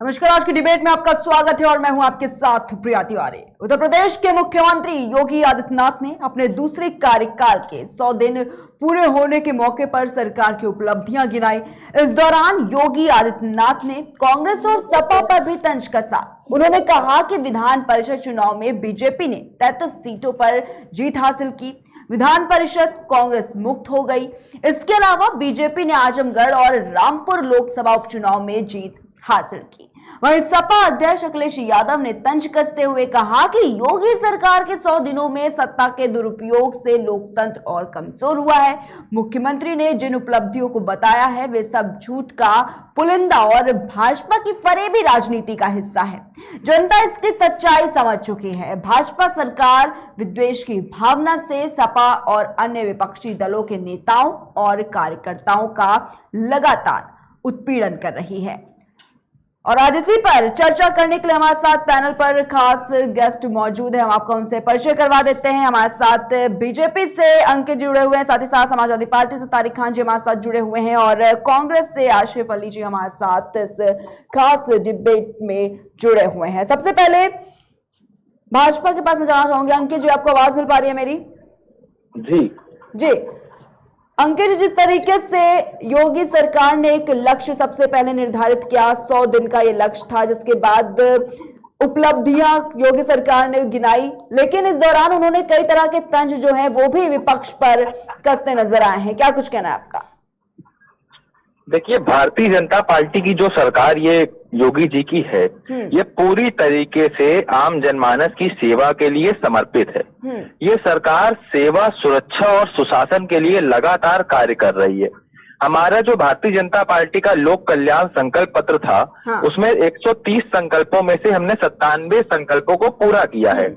नमस्कार, आज की डिबेट में आपका स्वागत है और मैं हूं आपके साथ प्रिया तिवारी। उत्तर प्रदेश के मुख्यमंत्री योगी आदित्यनाथ ने अपने दूसरे कार्यकाल के 100 दिन पूरे होने के मौके पर सरकार की उपलब्धियां गिनाई। इस दौरान योगी आदित्यनाथ ने कांग्रेस और सपा पर भी तंज कसा। उन्होंने कहा कि विधान परिषद चुनाव में बीजेपी ने 33 सीटों पर जीत हासिल की, विधान परिषद कांग्रेस मुक्त हो गई। इसके अलावा बीजेपी ने आजमगढ़ और रामपुर लोकसभा उपचुनाव में जीत हासिल की। वहीं सपा अध्यक्ष अखिलेश यादव ने तंज कसते हुए कहा कि योगी सरकार के 100 दिनों में सत्ता के दुरुपयोग से लोकतंत्र और कमजोर हुआ है। मुख्यमंत्री ने जिन उपलब्धियों को बताया है वे सब झूठ का पुलिंदा और भाजपा की फरेबी राजनीति का हिस्सा है। जनता इसकी सच्चाई समझ चुकी है। भाजपा सरकार विद्वेष की भावना से सपा और अन्य विपक्षी दलों के नेताओं और कार्यकर्ताओं का लगातार उत्पीड़न कर रही है। और आज इसी पर चर्चा करने के लिए हमारे साथ पैनल पर खास गेस्ट मौजूद है। हम आपको उनसे परिचय करवा देते हैं। हमारे साथ बीजेपी से अंकित जुड़े हुए हैं, साथ ही साथ समाजवादी पार्टी से तारिक खान जी हमारे साथ जुड़े हुए हैं और कांग्रेस से आशिफ अली जी हमारे साथ इस खास डिबेट में जुड़े हुए हैं। सबसे पहले भाजपा के पास मैं जाना चाहूंगी। अंकित जी, आपको आवाज मिल पा रही है मेरी? जी अंकित जी, जिस तरीके से योगी सरकार ने एक लक्ष्य सबसे पहले निर्धारित किया, 100 दिन का ये लक्ष्य था, जिसके बाद उपलब्धियां योगी सरकार ने गिनाई, लेकिन इस दौरान उन्होंने कई तरह के तंज जो है वो भी विपक्ष पर कसते नजर आए हैं। क्या कुछ कहना है आपका? देखिए, भारतीय जनता पार्टी की जो सरकार ये योगी जी की है, ये पूरी तरीके से आम जनमानस की सेवा के लिए समर्पित है। ये सरकार सेवा, सुरक्षा और सुशासन के लिए लगातार कार्य कर रही है। हमारा जो भारतीय जनता पार्टी का लोक कल्याण संकल्प पत्र था, उसमें 130 संकल्पों में से हमने 97 संकल्पों को पूरा किया है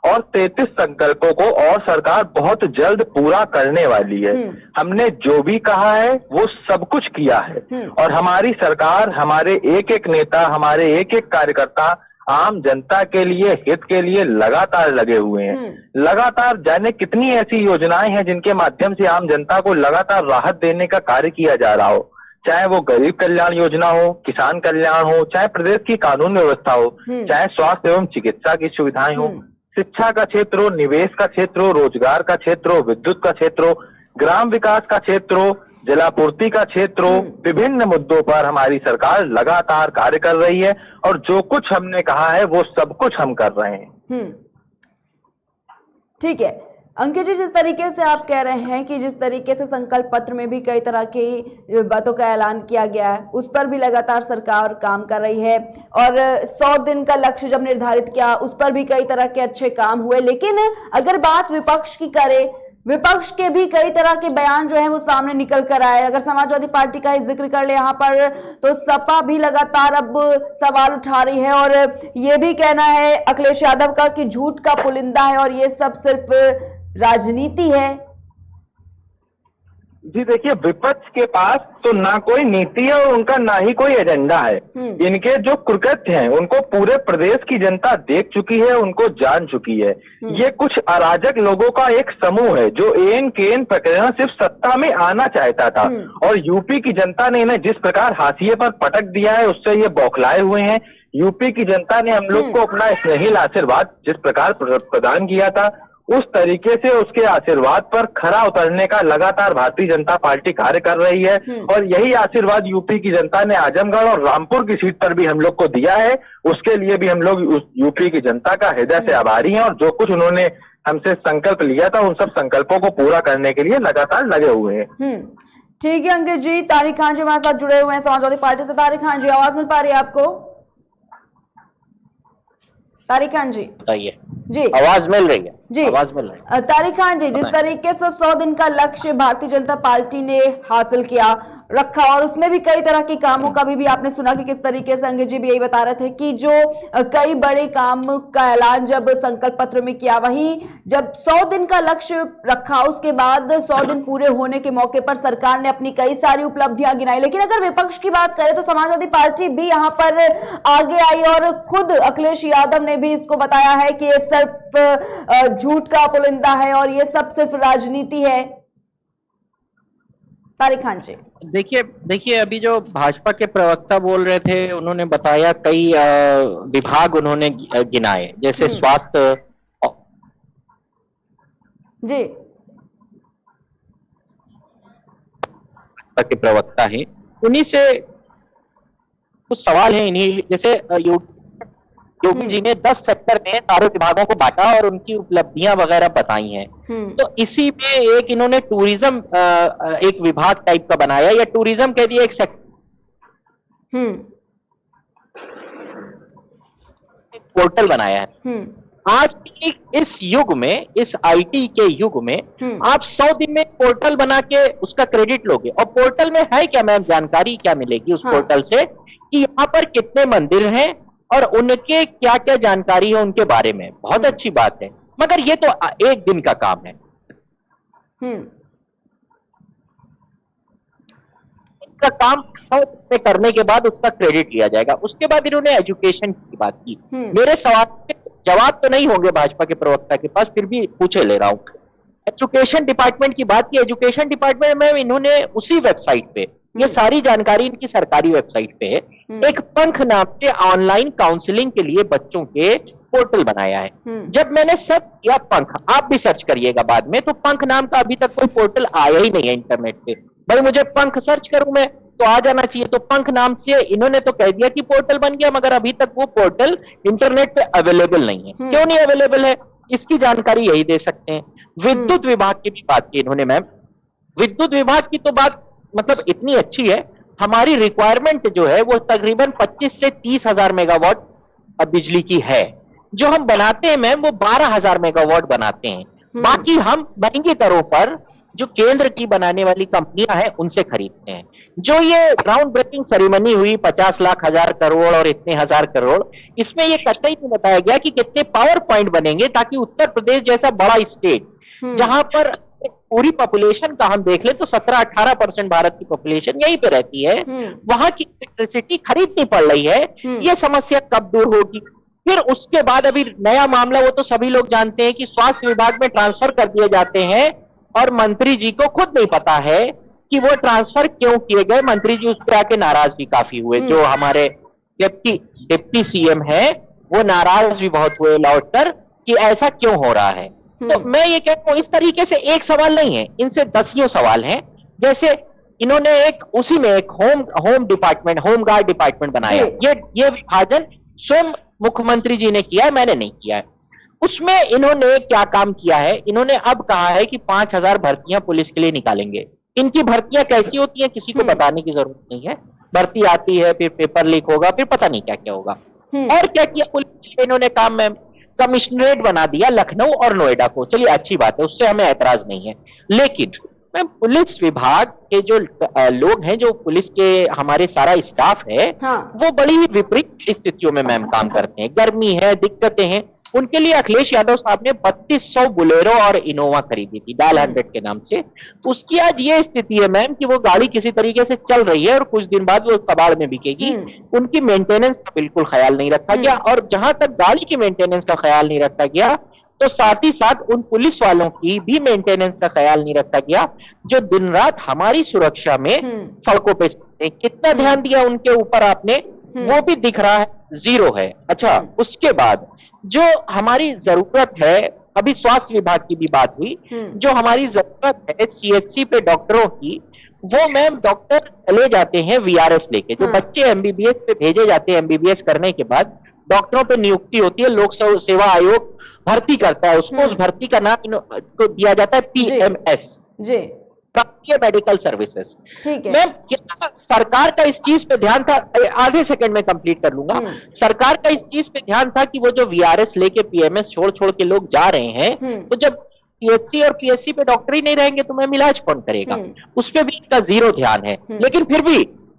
और 33 संकल्पों को और सरकार बहुत जल्द पूरा करने वाली है। हमने जो भी कहा है वो सब कुछ किया है और हमारी सरकार, हमारे एक एक नेता, हमारे एक एक कार्यकर्ता आम जनता के लिए, हित के लिए लगातार लगे हुए हैं। लगातार जाने कितनी ऐसी योजनाएं हैं जिनके माध्यम से आम जनता को लगातार राहत देने का कार्य किया जा रहा हो, चाहे वो गरीब कल्याण योजना हो, किसान कल्याण हो, चाहे प्रदेश की कानून व्यवस्था हो, चाहे स्वास्थ्य एवं चिकित्सा की सुविधाएं हो, शिक्षा का क्षेत्र हो, निवेश का क्षेत्र हो, रोजगार का क्षेत्र हो, विद्युत का क्षेत्र हो, ग्राम विकास का क्षेत्र हो, जलापूर्ति का क्षेत्र हो, विभिन्न मुद्दों पर हमारी सरकार लगातार कार्य कर रही है और जो कुछ हमने कहा है वो सब कुछ हम कर रहे हैं। ठीक है अंकित जी, जिस तरीके से आप कह रहे हैं कि जिस तरीके से संकल्प पत्र में भी कई तरह की बातों का ऐलान किया गया है, उस पर भी लगातार सरकार काम कर रही है और 100 दिन का लक्ष्य जब निर्धारित किया उस पर भी कई तरह के अच्छे काम हुए। लेकिन अगर बात विपक्ष की करें, विपक्ष के भी कई तरह के बयान जो है वो सामने निकल कर आए। अगर समाजवादी पार्टी का ही जिक्र कर ले यहाँ पर, तो सपा भी लगातार अब सवाल उठा रही है और ये भी कहना है अखिलेश यादव का कि झूठ का पुलिंदा है और ये सब सिर्फ राजनीति है। जी देखिए, विपक्ष के पास तो ना कोई नीति है और उनका ना ही कोई एजेंडा है। इनके जो कुकृत्य हैं उनको पूरे प्रदेश की जनता देख चुकी है, उनको जान चुकी है। ये कुछ अराजक लोगों का एक समूह है जो एन केन प्रकरण सिर्फ सत्ता में आना चाहता था और यूपी की जनता ने इन्हें जिस प्रकार हाशिए पर पटक दिया है उससे ये बौखलाए हुए हैं। यूपी की जनता ने हम लोग को अपना स्नेहिल आशीर्वाद जिस प्रकार प्रदान किया था, उस तरीके से उसके आशीर्वाद पर खरा उतरने का लगातार भारतीय जनता पार्टी कार्य कर रही है और यही आशीर्वाद यूपी की जनता ने आजमगढ़ और रामपुर की सीट पर भी हम लोग को दिया है। उसके लिए भी हम लोग उस यूपी की जनता का हृदय से आभारी हैं और जो कुछ उन्होंने हमसे संकल्प लिया था उन सब संकल्पों को पूरा करने के लिए लगातार लगे हुए हैं। ठीक है अंकित जी, तारिक खान जी हमारे साथ जुड़े हुए हैं समाजवादी पार्टी से। तारिक खान जी, आवाज मिल पा रही है आपको? तारिक खान जी बताइए। जी, आवाज मिल रही है? जी, आवाज मिल रही है। तारिक खान जी, जिस तरीके से 100 दिन का लक्ष्य भारतीय जनता पार्टी ने हासिल किया, रखा और उसमें भी कई तरह के कामों का भी आपने सुना कि किस तरीके से अंकित जी भी यही बता रहे थे कि जो कई बड़े काम का ऐलान जब संकल्प पत्र में किया, वहीं जब 100 दिन का लक्ष्य रखा उसके बाद 100 दिन पूरे होने के मौके पर सरकार ने अपनी कई सारी उपलब्धियां गिनाई। लेकिन अगर विपक्ष की बात करें तो समाजवादी पार्टी भी यहाँ पर आगे आई और खुद अखिलेश यादव ने भी इसको बताया है कि ये सिर्फ झूठ का पुलिंदा है और ये सब सिर्फ राजनीति है। तारिक खान जी। देखिए अभी जो भाजपा के प्रवक्ता बोल रहे थे, उन्होंने बताया कई विभाग उन्होंने गिनाए, जैसे स्वास्थ्य जी के प्रवक्ता हैं, उन्हीं से कुछ सवाल हैं। इन्हीं जैसे योगी जी ने 10 सेक्टर में सारे विभागों को बांटा और उनकी उपलब्धियां वगैरह बताई हैं। तो इसी में एक इन्होंने टूरिज्म एक विभाग टाइप का बनाया, या टूरिज्म कह दिया एक सेक्टर, पोर्टल बनाया है। आज इस युग में, इस आईटी के युग में आप 100 दिन में पोर्टल बना के उसका क्रेडिट लोगे, और पोर्टल में है क्या मैम, जानकारी क्या मिलेगी उस पोर्टल से कि यहाँ पर कितने मंदिर हैं और उनके क्या क्या जानकारी है उनके बारे में। बहुत अच्छी बात है, मगर ये तो एक दिन का काम है। इसका काम करने के बाद उसका क्रेडिट लिया जाएगा। उसके बाद इन्होंने एजुकेशन की बात की। मेरे सवाल के जवाब तो नहीं होंगे भाजपा के प्रवक्ता के पास, फिर भी पूछे ले रहा हूं। एजुकेशन डिपार्टमेंट की बात की। एजुकेशन डिपार्टमेंट में इन्होंने उसी वेबसाइट पे, ये सारी जानकारी इनकी सरकारी वेबसाइट पे है, एक पंख नाम से ऑनलाइन काउंसलिंग के लिए बच्चों के पोर्टल बनाया है। जब मैंने सर्च किया पंख, आप भी सर्च करिएगा बाद में, तो पंख नाम का अभी तक कोई पोर्टल आया ही नहीं है इंटरनेट पे। भाई मुझे पंख सर्च करूं मैं तो आ जाना चाहिए, तो पंख नाम से इन्होंने तो कह दिया कि पोर्टल बन गया, मगर अभी तक वो पोर्टल इंटरनेट पे अवेलेबल नहीं है। क्यों नहीं अवेलेबल है, इसकी जानकारी यही दे सकते हैं। विद्युत विभाग की भी बात की इन्होंने मैम। विद्युत विभाग की तो बात मतलब इतनी अच्छी है, हमारी रिक्वायरमेंट जो है वो तकरीबन 25 से 30 हजार मेगावाट बिजली की है। जो हम बनाते हैं मैम वो 12,000 मेगावाट बनाते हैं। बाकी हम महंगी दरों पर जो केंद्र की बनाने वाली कंपनियां हैं उनसे खरीदते हैं। जो ये ग्राउंड ब्रेकिंग सेरेमनी हुई 50 लाख 1000 करोड़ और इतने 1000 करोड़, इसमें ये कतई नहीं बताया गया कि कितने पावर पॉइंट बनेंगे, ताकि उत्तर प्रदेश जैसा बड़ा स्टेट जहां पर पूरी पॉपुलेशन का हम देख ले तो 17-18% भारत की पॉपुलेशन यहीं पे रहती है, वहां की इलेक्ट्रिसिटी खरीदनी पड़ रही है। ये समस्या कब दूर होगी? फिर उसके बाद अभी नया मामला, वो तो सभी लोग जानते हैं कि स्वास्थ्य विभाग में ट्रांसफर कर दिए जाते हैं और मंत्री जी को खुद नहीं पता है कि वो ट्रांसफर क्यों किए गए। मंत्री जी उस पर आके नाराज भी काफी हुए। जो हमारे डिप्टी सीएम है वो नाराज भी बहुत हुए लौटकर कि ऐसा क्यों हो रहा है। तो मैं ये कहता हूं, इस तरीके से एक सवाल नहीं है, इनसे दसियों सवाल हैं। जैसे इन्होंने एक उसी में एक home department, home guard department बनाया। ये विभाजन स्वयं मुख्यमंत्री जी ने किया है, मैंने नहीं किया है। उसमें इन्होंने क्या काम किया है, इन्होंने अब कहा है कि 5000 भर्तियां पुलिस के लिए निकालेंगे। इनकी भर्तियां कैसी होती हैं किसी को बताने की जरूरत नहीं है। भर्ती आती है, फिर पेपर लीक होगा, फिर पता नहीं क्या क्या होगा। और क्या किया पुलिस के लिए इन्होंने काम में, कमिश्नरेट बना दिया लखनऊ और नोएडा को। चलिए अच्छी बात है, उससे हमें ऐतराज नहीं है। लेकिन मैं पुलिस विभाग के जो लोग हैं, जो पुलिस के हमारे सारा स्टाफ है, वो बड़ी ही विपरीत स्थितियों में मैम काम करते हैं। गर्मी है, दिक्कतें हैं। उनके लिए अखिलेश यादव साहब ने 3200 बुलेरो और इनोवा खरीदी थी डायल 100 के नाम से। उसकी आज ये स्थिति है मैम कि वो गाड़ी किसी तरीके से चल रही है और कुछ दिन बाद वो कबाड़ में बिकेगी। उनकी मेंटेनेंस का बिल्कुल ख्याल नहीं रखा गया, और जहां तक गाड़ी की मेंटेनेंस का ख्याल नहीं रखा गया, तो साथ ही साथ उन पुलिस वालों की भी मेंटेनेंस का ख्याल नहीं रखा गया जो दिन रात हमारी सुरक्षा में सड़कों पे। कितना ध्यान दिया उनके ऊपर आपने, वो भी दिख रहा है, जीरो है। अच्छा, उसके बाद जो हमारी जरूरत है, अभी स्वास्थ्य विभाग की भी बात हुई, जो हमारी जरूरत है सीएचसी पे डॉक्टरों की, वो मैम डॉक्टर चले जाते हैं वीआरएस लेके। जो बच्चे एमबीबीएस पे भेजे जाते हैं, एमबीबीएस करने के बाद डॉक्टरों पे नियुक्ति होती है, लोक सेवा आयोग भर्ती करता है उसको। उस भर्ती का नाम को दिया जाता है पीएमएस, प्राप्तीय मेडिकल सर्विसेज। मैम सरकार का इस चीज पे ध्यान था, आधे सेकंड में कंप्लीट कर लूंगा। सरकार का इस चीज पे ध्यान था कि वो जो वीआरएस लेके पीएमएस छोड़ छोड़ के लोग जा रहे हैं, तो जब पीएचसी और पीएससी पे डॉक्टर ही नहीं रहेंगे तो मैम इलाज कौन करेगा? उस पे भी इनका जीरो ध्यान है। लेकिन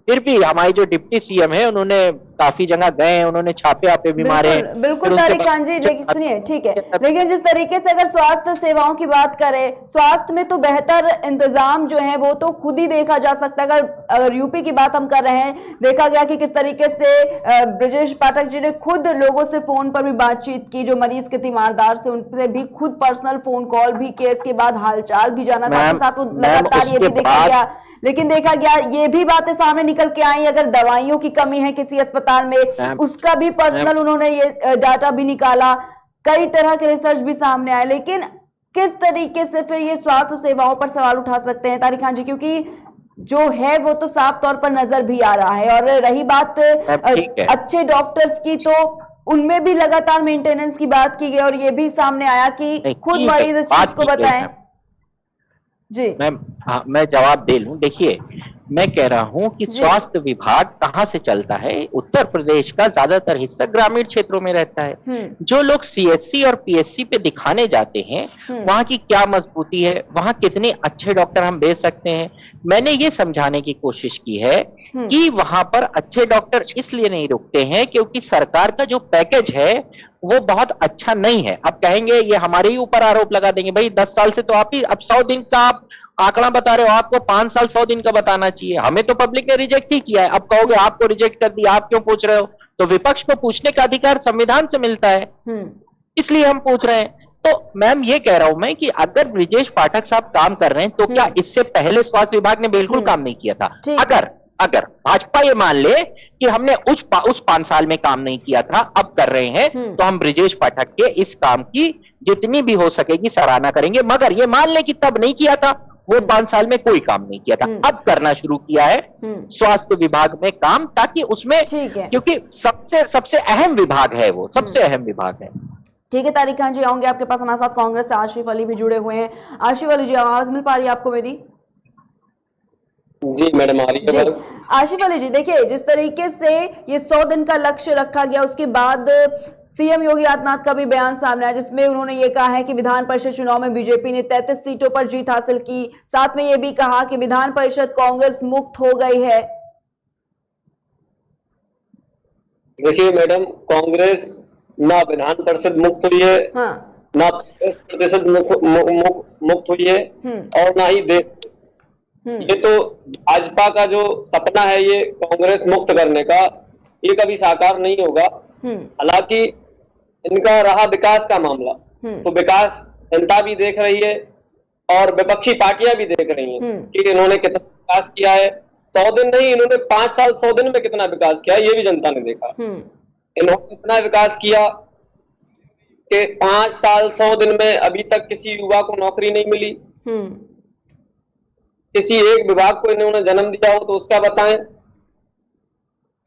फिर भी हमारे जो डिप्टी सीएम है उन्होंने काफी जगह गए, उन्होंने छापे आपे भी मारे। बिल्कुल तारिक खान जी, लेकिन सुनिए, ठीक है, लेकिन जिस तरीके से अगर स्वास्थ्य सेवाओं की बात करें, स्वास्थ्य में तो बेहतर इंतजाम जो है वो तो खुद ही देखा जा सकता है। अगर यूपी की बात हम कर रहे हैं, देखा गया कि किस तरीके से ब्रजेश पाठक जी ने खुद लोगों से फोन पर भी बातचीत की, जो मरीज के तीमारदार से, उनसे भी खुद पर्सनल फोन कॉल भी किए, इसके बाद हालचाल भी जाना, साथ ही साथ लगातार ये भी देखा गया लेकिन देखा गया ये भी बातें सामने निकल के आई, अगर दवाइयों की कमी है किसी अस्पताल में उसका भी पर्सनल उन्होंने ये डाटा भी निकाला, कई तरह के रिसर्च भी सामने आए। लेकिन किस तरीके से फिर ये स्वास्थ्य सेवाओं पर सवाल उठा सकते हैं तारिक खान जी, क्योंकि जो है वो तो साफ तौर पर नजर भी आ रहा है। और रही बात अच्छे डॉक्टर्स की, तो उनमें भी लगातार मेंटेनेंस की बात की गई और ये भी सामने आया कि खुद मरीज इस चीज को बताएं। जी मैं जवाब दे लूं। देखिए, मैं कह रहा हूं कि स्वास्थ्य विभाग कहां से चलता है। उत्तर प्रदेश का ज्यादातर हिस्सा ग्रामीण क्षेत्रों में रहता है। जो लोग सीएससी और पीएससी पे दिखाने जाते हैं, वहां की क्या मजबूती है, वहां कितने अच्छे डॉक्टर हम भेज सकते हैं। मैंने ये समझाने की कोशिश की है कि वहां पर अच्छे डॉक्टर इसलिए नहीं रुकते हैं क्योंकि सरकार का जो पैकेज है वो बहुत अच्छा नहीं है। अब कहेंगे, ये हमारे ही ऊपर आरोप लगा देंगे, भाई 10 साल से तो आप ही, अब 100 दिन का आप आंकड़ा बता रहे हो, आपको 5 साल 100 दिन का बताना चाहिए। हमें तो पब्लिक ने रिजेक्ट ही किया है, अब कहोगे आपको रिजेक्ट कर दिया, आप क्यों पूछ रहे हो? तो विपक्ष को पूछने का अधिकार संविधान से मिलता है, इसलिए हम पूछ रहे हैं। तो मैम ये कह रहा हूं मैं कि अगर ब्रिजेश पाठक साहब काम कर रहे हैं तो क्या इससे पहले स्वास्थ्य विभाग ने बिल्कुल काम नहीं किया था? अगर भाजपा ये मान ले कि हमने उस 5 साल में काम नहीं किया था, अब कर रहे हैं, तो हम ब्रिजेश पाठक के इस काम की जितनी भी हो सकेगी सराहना करेंगे। मगर ये मान ले कि तब नहीं किया था, वो 5 साल में कोई काम नहीं किया था, अब करना शुरू किया है स्वास्थ्य विभाग में काम, ताकि उसमें, क्योंकि सबसे अहम विभाग है वो, सबसे अहम विभाग है। ठीक है तारिक खान जी, आऊंगे आपके पास। हमारे साथ कांग्रेस से आशिफ अली भी जुड़े हुए हैं। आशिफ अली जी, आवाज मिल पा रही है आपको मेरी? जी मैडम, आ रही है। आशिफ अली जी, देखिए जिस तरीके से ये 100 दिन का लक्ष्य रखा गया, उसके बाद सीएम योगी आदित्यनाथ का भी बयान सामने आया जिसमें उन्होंने ये कहा है कि विधान परिषद चुनाव में बीजेपी ने 33 सीटों पर जीत हासिल की। साथ में ये भी कहा कि विधान परिषद कांग्रेस मुक्त हो गई है। देखिए मैडम, कांग्रेस ना विधान परिषद मुक्त हुई है, ना कांग्रेस प्रतिशत मुक्त हुई है, और ना ही देश। ये तो भाजपा का जो सपना है ये कांग्रेस मुक्त करने का, ये कभी साकार नहीं होगा। हालांकि इनका रहा विकास का मामला, तो विकास जनता भी देख रही है और विपक्षी पार्टियां भी देख रही हैं कि इन्होंने कितना विकास किया है। 100 दिन नहीं, इन्होंने 5 साल 100 दिन में कितना विकास किया है ये भी जनता ने देखा। इन्होंने इतना विकास किया कि 5 साल 100 दिन में अभी तक किसी युवा को नौकरी नहीं मिली। किसी एक विभाग को इन्होंने जन्म दिया हो तो उसका बताएं,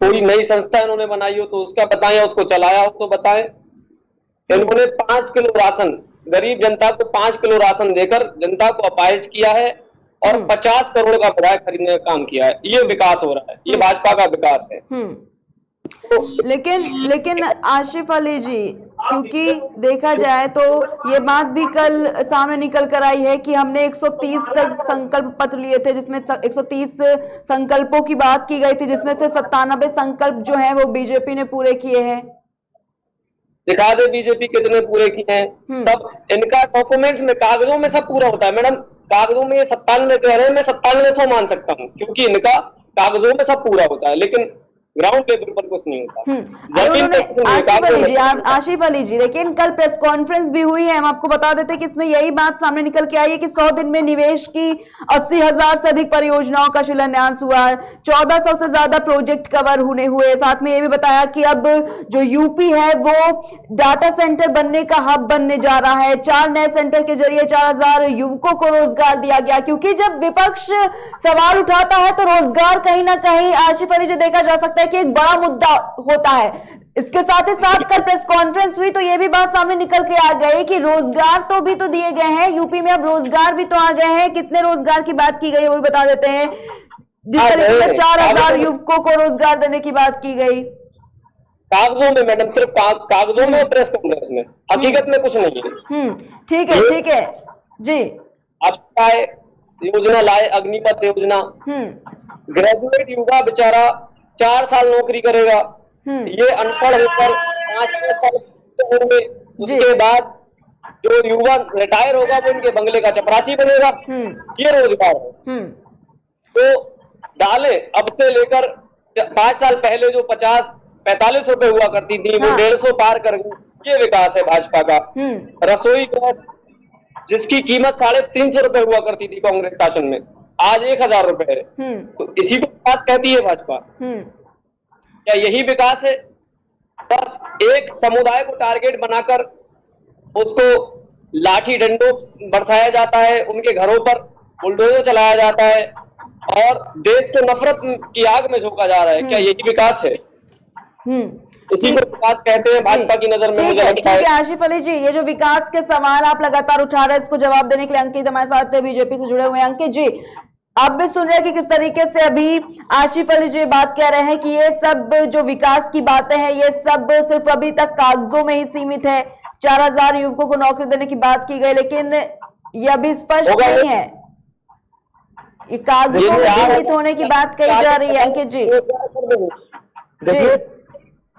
कोई नई संस्था इन्होंने बनाई हो तो उसका बताएं, उसको चलाया हो तो बताएं। इन्होंने 5 किलो राशन, गरीब जनता को 5 किलो राशन देकर जनता को अपाहिज किया है और 50 करोड़ का विधायक खरीदने का काम किया है। ये विकास हो रहा है, ये भाजपा का विकास है। लेकिन आशिफ अली जी, क्योंकि देखा जाए तो ये बात भी कल सामने निकल कर आई है कि हमने 130 संकल्प पत्र लिए थे, जिसमें 130 संकल्पों की बात की गई थी, जिसमें से 97 संकल्प जो हैं वो बीजेपी ने पूरे किए हैं। दिखा दे बीजेपी कितने पूरे किए हैं। सब इनका डॉक्यूमेंट्स में, कागजों में सब पूरा होता है मैडम। कागजों में ये 97 कह रहे हैं, मैं 9700 मान सकता हूँ क्योंकि इनका कागजों में सब पूरा होता है, लेकिन ग्राउंड लेवल पर कुछ नहीं होता। आशिफ अली जी, लेकिन कल प्रेस कॉन्फ्रेंस भी हुई है, हम आपको बता देते हैं कि इसमें यही बात सामने निकल के आई है कि 100 दिन में निवेश की 80,000 से अधिक परियोजनाओं का शिलान्यास हुआ है, 1400 से ज्यादा प्रोजेक्ट कवर होने हुए। साथ में ये भी बताया कि अब जो यूपी है वो डाटा सेंटर बनने का हब बनने जा रहा है। 4 नए सेंटर के जरिए 4000 युवकों को रोजगार दिया गया, क्योंकि जब विपक्ष सवाल उठाता है तो रोजगार कहीं ना कहीं, आशिफ अली जी, देखा जा सकता है कि एक बड़ा मुद्दा होता है। इसके साथ ही साथ कल प्रेस कॉन्फ्रेंस हुई तो ये भी बात सामने निकल के आ गई कि रोजगार तो भी तो दिए गए हैं यूपी में, अब रोजगार भी तो आ गए हैं। कितने रोजगार की बात की गई है वो भी बता देते हैं। जिस तरीके से 4000 युवकों को रोजगार देने की बात की गई, कागजों में मैडम, सिर्फ कागजों में, प्रेस कॉन्फ्रेंस में, हकीकत में कुछ नहीं है। ठीक है, ठीक है जी। अच्छा योजना लाए, अग्निपथ योजना, ग्रेजुएट युवा बेचारा 4 साल नौकरी करेगा, ये अनपढ़ होकर 5 साल होंगे, उसके बाद जो युवा रिटायर होगा वो इनके बंगले का चपरासी बनेगा। ये रोजगार है। तो डाले, अब से लेकर 5 साल पहले जो 50-45 रुपए हुआ करती थी वो 150 पार कर गई। ये विकास है भाजपा का। रसोई गैस जिसकी कीमत 350 रुपए हुआ करती थी कांग्रेस शासन में, आज 1000 रुपए है। तो इसी को विकास कहती है भाजपा? क्या यही विकास है? बस एक समुदाय को टारगेट बनाकर उसको लाठी डंडों बरसाया जाता है, उनके घरों पर बुलडोजर चलाया जाता है और देश को नफरत की आग में झोंका जा रहा है। क्या यही विकास है? इसी को विकास कहते हैं भाजपा की नजर में। मुझे लगता है आशिफ अली जी, ये जो विकास के सवाल आप लगातार उठा रहे हैं, इसको जवाब देने के लिए अंकित हमारे साथ बीजेपी से जुड़े हुए हैं। अंकित जी, आप भी सुन रहे हैं कि किस तरीके से अभी आशिफ अली जी बात कह रहे हैं कि ये सब जो विकास की बातें हैं ये सब सिर्फ अभी तक कागजों में ही सीमित है। 4000 युवकों को नौकरी देने की बात की गई, लेकिन ये अभी स्पष्ट नहीं है, ये कागजों में सीमित होने की बात कही जा रही है। अंकित जी देखिए,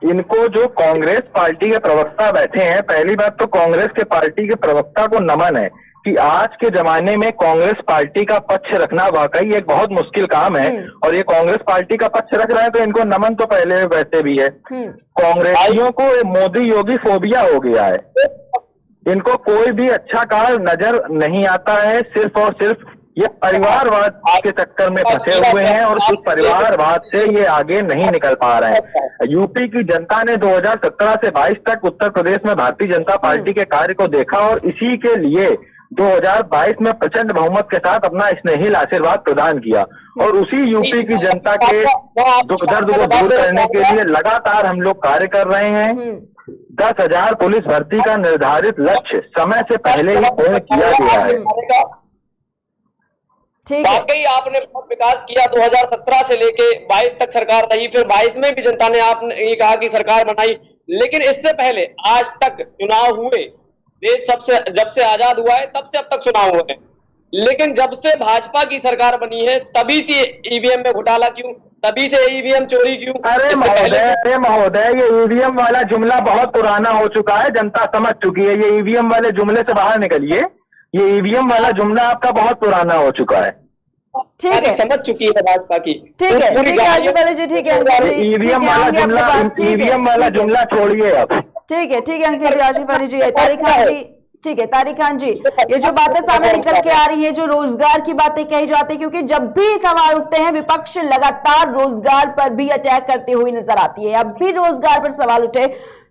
इनको जो कांग्रेस पार्टी के प्रवक्ता बैठे हैं, पहली बात तो कांग्रेस के पार्टी के प्रवक्ता को नमन है कि आज के जमाने में कांग्रेस पार्टी का पक्ष रखना वाकई एक बहुत मुश्किल काम है। और ये कांग्रेस पार्टी का पक्ष रख रहे हैं तो इनको नमन तो पहले वैसे भी है। कांग्रेसियों को मोदी योगी फोबिया हो गया है, इनको कोई भी अच्छा कार्य नजर नहीं आता है, सिर्फ और सिर्फ ये परिवारवाद के चक्कर में फंसे हुए हैं और उस परिवारवाद से ये आगे नहीं निकल पा रहे हैं। यूपी की जनता ने 2017 से 22 तक उत्तर प्रदेश में भारतीय जनता पार्टी के कार्य को देखा और इसी के लिए 2022 में प्रचंड बहुमत के साथ अपना स्नेहिल आशीर्वाद प्रदान किया। और उसी यूपी की जनता के दुख दर्द को दूर करने के लिए लगातार हम लोग कार्य कर रहे हैं। 10,000 पुलिस भर्ती का निर्धारित लक्ष्य समय से पहले ही पूर्ण किया गया है। वाकई आपने बहुत विकास किया। 2017 से लेके 22 तक सरकार रही, फिर 22 में भी जनता ने आपने ये कहा कि सरकार बनाई, लेकिन इससे पहले आज तक चुनाव हुए, देश जब से आजाद हुआ है तब से अब तक चुनाव हुए हैं, लेकिन जब से भाजपा की सरकार बनी है तभी से ईवीएम में घोटाला क्यों, तभी से ईवीएम चोरी क्यों? अरे महोदय, ये ईवीएम वाला जुमला बहुत पुराना हो चुका है, जनता समझ चुकी है। ये ईवीएम वाले जुमले से बाहर निकलिए, ये ईवीएम वाला जुमला आपका बहुत पुराना हो चुका है। ठीक है, समझ चुकी है भाजपा की। ठीक है, आशिफ अली जी, ठीक है, ईवीएम वाला जुमला छोड़िए अब। ठीक है अंकित जी, आशिफ अली जी, तारिक खान जी, ठीक है तारिक खान जी, ये जो बातें सामने निकल के आ रही हैं, जो रोजगार की बातें कही जाती है, क्योंकि जब भी सवाल उठते हैं विपक्ष लगातार रोजगार पर भी अटैक करते हुए नजर आती है। अब भी रोजगार पर सवाल उठे,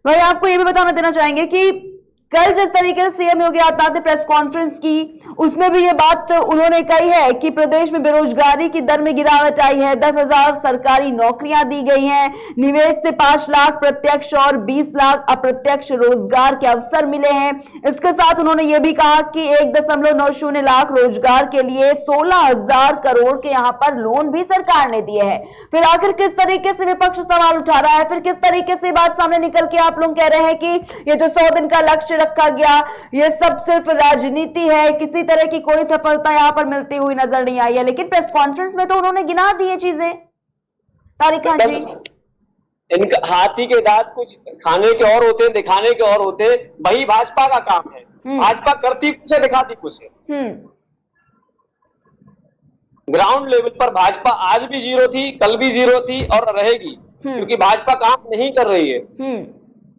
भाई आपको ये भी बताना देना चाहेंगे कि कल जिस तरीके से सीएम योगी आदित्यनाथ ने प्रेस कॉन्फ्रेंस की, उसमें भी ये बात उन्होंने कही है कि प्रदेश में बेरोजगारी की दर में गिरावट आई है, 10,000 सरकारी नौकरियां दी गई हैं, निवेश से 5 लाख प्रत्यक्ष और 20 लाख अप्रत्यक्ष रोजगार के अवसर मिले हैं। इसके साथ उन्होंने ये भी कहा कि 1.90 लाख रोजगार के लिए 16,000 करोड़ के यहाँ पर लोन भी सरकार ने दिए हैं। फिर आखिर किस तरीके से विपक्ष सवाल उठा रहा है, फिर किस तरीके से बात सामने निकल के आप लोग कह रहे हैं कि ये जो 100 दिन का लक्ष्य रखा गया ये सब सिर्फ राजनीति है, किसी तरह की कोई सफलता यहां पर मिलती हुई नजर नहीं आई है। लेकिन प्रेस कॉन्फ्रेंस में तो उन्होंने गिना दी ये चीजें। तारिक खान जी, इनका हाथी के दांत कुछ खाने के और होते हैं, दिखाने के और होते हैं, वही भाजपा का काम है। भाजपा करती कुछ है, दिखाती कुछ है। ग्राउंड लेवल पर भाजपा आज भी जीरो थी, कल भी जीरो थी और रहेगी, क्योंकि भाजपा काम नहीं कर रही है।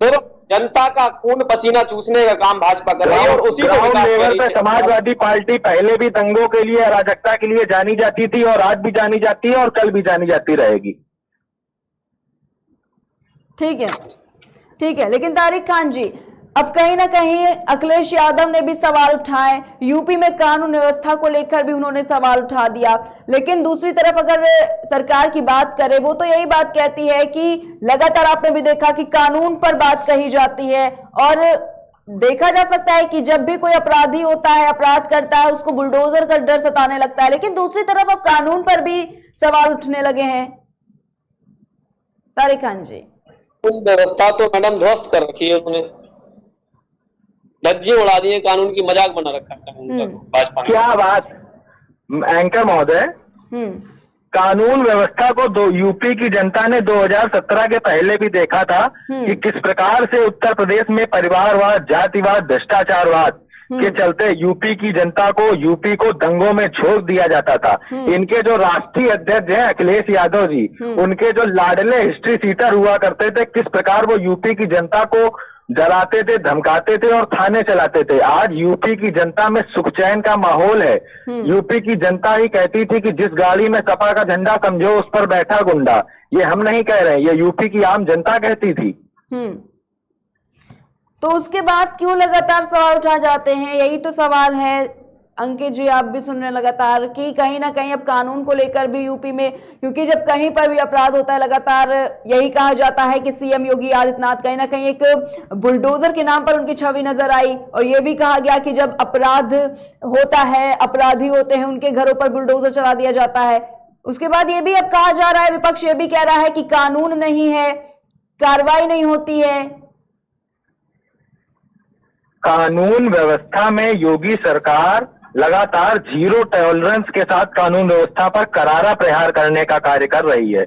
सिर्फ जनता का खून पसीना चूसने का काम भाजपा कर रही है और उसी ग्राउंड लेवल पे समाजवादी पार्टी पहले भी दंगों के लिए, अराजकता के लिए जानी जाती थी और आज भी जानी जाती है और कल भी जानी जाती रहेगी। ठीक है, लेकिन तारिक खान जी, अब कहीं ना कहीं अखिलेश यादव ने भी सवाल उठाए, यूपी में कानून व्यवस्था को लेकर भी उन्होंने सवाल उठा दिया। लेकिन दूसरी तरफ अगर सरकार की बात करें, वो तो यही बात कहती है कि लगातार आपने भी देखा कि कानून पर बात कही जाती है और देखा जा सकता है कि जब भी कोई अपराधी होता है, अपराध करता है, उसको बुलडोजर का डर सताने लगता है। लेकिन दूसरी तरफ अब कानून पर भी सवाल उठने लगे हैं। तारिक खान जी, उस व्यवस्था तो मैडम ध्वस्त कर रखी है उन्होंने, धज्जी उड़ा दिए, कानून की मजाक बना रखा है भाजपा ने। क्या बात एंकर महोदय, कानून व्यवस्था को यूपी की जनता ने 2017 के पहले भी देखा था कि किस प्रकार से उत्तर प्रदेश में परिवारवाद, जातिवाद, भ्रष्टाचारवाद के चलते यूपी की जनता को, यूपी को दंगों में झोंक दिया जाता था। इनके जो राष्ट्रीय अध्यक्ष हैं अखिलेश यादव जी, उनके जो लाडले हिस्ट्री सीटर हुआ करते थे, किस प्रकार वो यूपी की जनता को डराते थे, धमकाते थे और थाने चलाते थे। आज यूपी की जनता में सुख चैन का माहौल है। यूपी की जनता ही कहती थी कि जिस गाड़ी में सपा का झंडा समझो उस पर बैठा गुंडा। ये हम नहीं कह रहे, ये यूपी की आम जनता कहती थी। तो उसके बाद क्यों लगातार सवाल उठाए जाते हैं? यही तो सवाल है अंकित जी, आप भी सुन रहे हैं लगातार कि कहीं ना कहीं अब कानून को लेकर भी यूपी में, क्योंकि जब कहीं पर भी अपराध होता है लगातार यही कहा जाता है कि सीएम योगी आदित्यनाथ कहीं ना कहीं एक बुलडोजर के नाम पर उनकी छवि नजर आई, और यह भी कहा गया कि जब अपराध होता है, अपराधी होते हैं, उनके घरों पर बुलडोजर चला दिया जाता है। उसके बाद ये भी अब कहा जा रहा है, विपक्ष ये भी कह रहा है कि कानून नहीं है, कार्रवाई नहीं होती है। कानून व्यवस्था में योगी सरकार लगातार जीरो टॉलरेंस के साथ कानून व्यवस्था पर करारा प्रहार करने का कार्य कर रही है।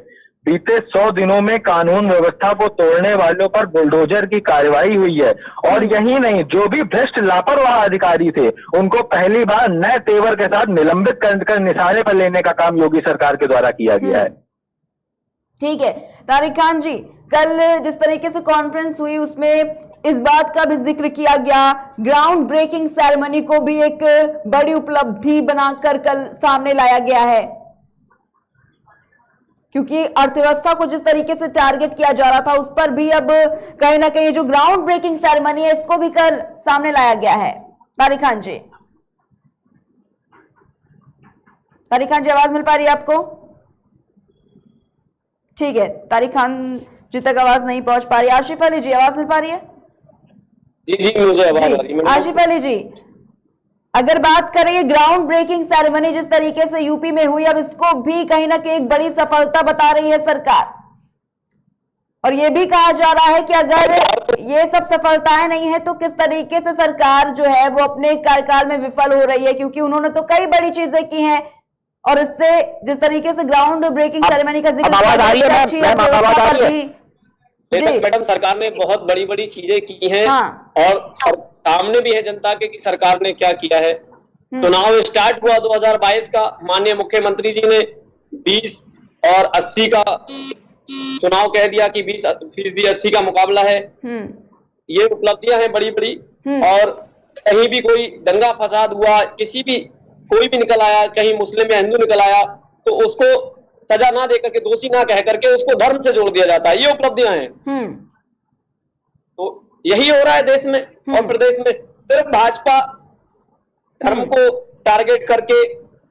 बीते 100 दिनों में कानून व्यवस्था को तोड़ने वालों पर बुलडोजर की कार्रवाई हुई है। और यही नहीं, जो भी भ्रष्ट लापरवाह अधिकारी थे उनको पहली बार नए तेवर के साथ निलंबित कर निशाने पर लेने का काम योगी सरकार के द्वारा किया गया है। ठीक है तारिक खान जी, कल जिस तरीके से कॉन्फ्रेंस हुई उसमें इस बात का भी जिक्र किया गया, ग्राउंड ब्रेकिंग सेरेमनी को भी एक बड़ी उपलब्धि बनाकर कल सामने लाया गया है, क्योंकि अर्थव्यवस्था को जिस तरीके से टारगेट किया जा रहा था उस पर भी अब कहीं ना कहीं जो ग्राउंड ब्रेकिंग सेरेमनी है इसको भी कल सामने लाया गया है। तारिक खान जी, आवाज मिल पा रही है आपको? ठीक है, तारिक खान जी तक आवाज नहीं पहुंच पा रही। आशिफ अली जी, आवाज मिल पा रही है? जी मुझे आवाज आ रही है। आशिफ अली जी, अगर बात करें ग्राउंड ब्रेकिंग सेरेमनी जिस तरीके से यूपी में हुई, अब इसको भी कहीं ना कहीं एक बड़ी सफलता बता रही है सरकार, और यह भी कहा जा रहा है कि अगर ये सब सफलताएं नहीं है तो किस तरीके से सरकार जो है वो अपने कार्यकाल में विफल हो रही है, क्योंकि उन्होंने तो कई बड़ी चीजें की हैं, और इससे जिस तरीके से ग्राउंड ब्रेकिंग सेरेमनी का जिक्र मैडम सरकार ने बहुत बड़ी बड़ी चीजें की हैं। हाँ। और सामने भी है जनता के कि सरकार ने क्या किया है। चुनाव स्टार्ट हुआ 2022 का, माननीय मुख्यमंत्री जी ने 20 और 80 का चुनाव कह दिया कि 20% 80 का मुकाबला है। ये उपलब्धियां हैं बड़ी बड़ी। और कहीं भी कोई दंगा फसाद हुआ, किसी भी कोई भी निकल आया, कहीं मुस्लिम या हिंदू निकल आया तो उसको सजा ना देकर के, दोषी ना कह करके उसको धर्म से जोड़ दिया जाता है। ये उपलब्धियां हैं। तो यही हो रहा है देश में और प्रदेश में। सिर्फ भाजपा धर्म को टारगेट करके